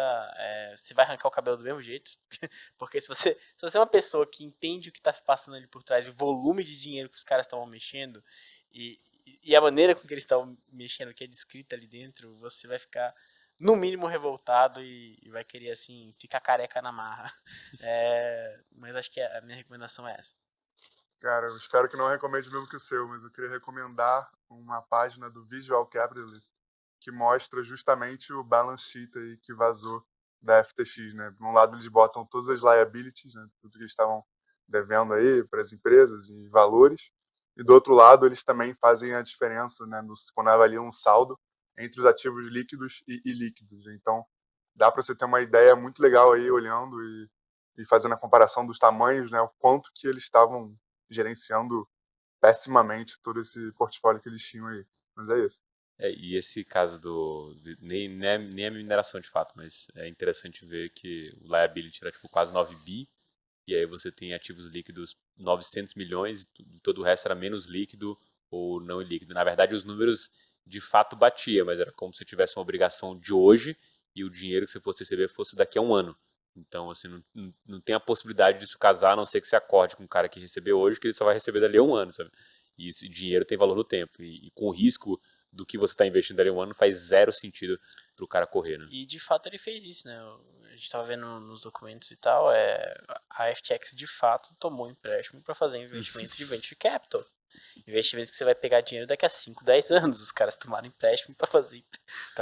Você vai arrancar o cabelo do mesmo jeito. Porque se você é uma pessoa que entende o que está se passando ali por trás, o volume de dinheiro que os caras estavam mexendo e a maneira com que eles estavam mexendo, que é descrita ali dentro, você vai ficar no mínimo revoltado e vai querer assim ficar careca na marra. Mas acho que a minha recomendação é essa. Cara, eu espero que não recomende o mesmo que o seu, mas eu queria recomendar uma página do Visual Capitalist que mostra justamente o balance sheet aí que vazou da FTX, né? De um lado eles botam todas as liabilities, né? Tudo que eles estavam devendo aí para as empresas e valores, e do outro lado eles também fazem a diferença, né? Quando avaliam um saldo entre os ativos líquidos e ilíquidos. Então dá para você ter uma ideia muito legal aí olhando e fazendo a comparação dos tamanhos, né? O quanto que eles estavam gerenciando pessimamente todo esse portfólio que eles tinham aí. Mas é isso. E esse caso nem a mineração de fato, mas é interessante ver que o liability era tipo quase 9 bi, e aí você tem ativos líquidos 900 milhões e todo o resto era menos líquido ou não líquido. Na verdade, os números de fato batiam, mas era como se tivesse uma obrigação de hoje e o dinheiro que você fosse receber fosse daqui a um ano. Então, assim, não tem a possibilidade disso casar, a não ser que você acorde com o cara que recebeu hoje, que ele só vai receber dali a um ano, sabe? E esse dinheiro tem valor no tempo. E com o risco do que você está investindo dali a um ano, faz zero sentido para o cara correr, né? E de fato ele fez isso, né? A gente estava vendo nos documentos e tal, a FTX de fato tomou empréstimo para fazer investimento de venture capital. Investimento que você vai pegar dinheiro daqui a 5, 10 anos. Os caras tomaram empréstimo para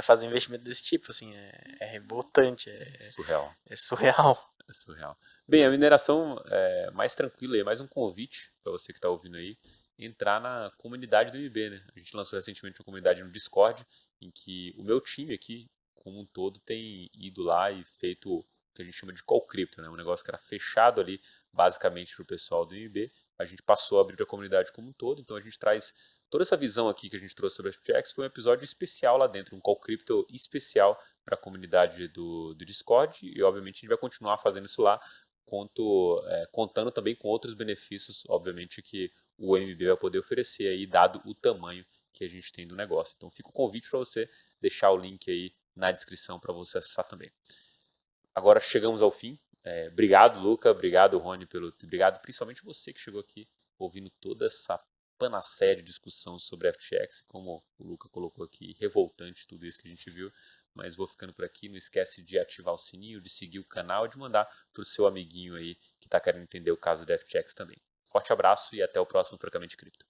fazer investimento desse tipo, assim, é revoltante, Surreal. É surreal. É surreal. Bem, a mineração é mais tranquila, é mais um convite para você que está ouvindo aí, entrar na comunidade do MB, né? A gente lançou recentemente uma comunidade no Discord, em que o meu time aqui, como um todo, tem ido lá e feito o que a gente chama de call crypto, né? Um negócio que era fechado ali, basicamente, para o pessoal do MB. A gente passou a abrir para a comunidade como um todo, então a gente traz toda essa visão aqui que a gente trouxe sobre a FTX, foi um episódio especial lá dentro, um call crypto especial para a comunidade do Discord, e obviamente a gente vai continuar fazendo isso lá, contando também com outros benefícios, obviamente, que o MB vai poder oferecer aí, dado o tamanho que a gente tem do negócio. Então fica o convite para você deixar o link aí na descrição para você acessar também. Agora chegamos ao fim. Obrigado, Luca. Obrigado, Rony. Obrigado principalmente você que chegou aqui ouvindo toda essa panacéia de discussão sobre FTX, como o Luca colocou aqui, revoltante tudo isso que a gente viu. Mas vou ficando por aqui. Não esquece de ativar o sininho, de seguir o canal e de mandar para o seu amiguinho aí que está querendo entender o caso da FTX também. Forte abraço e até o próximo Francamente Cripto.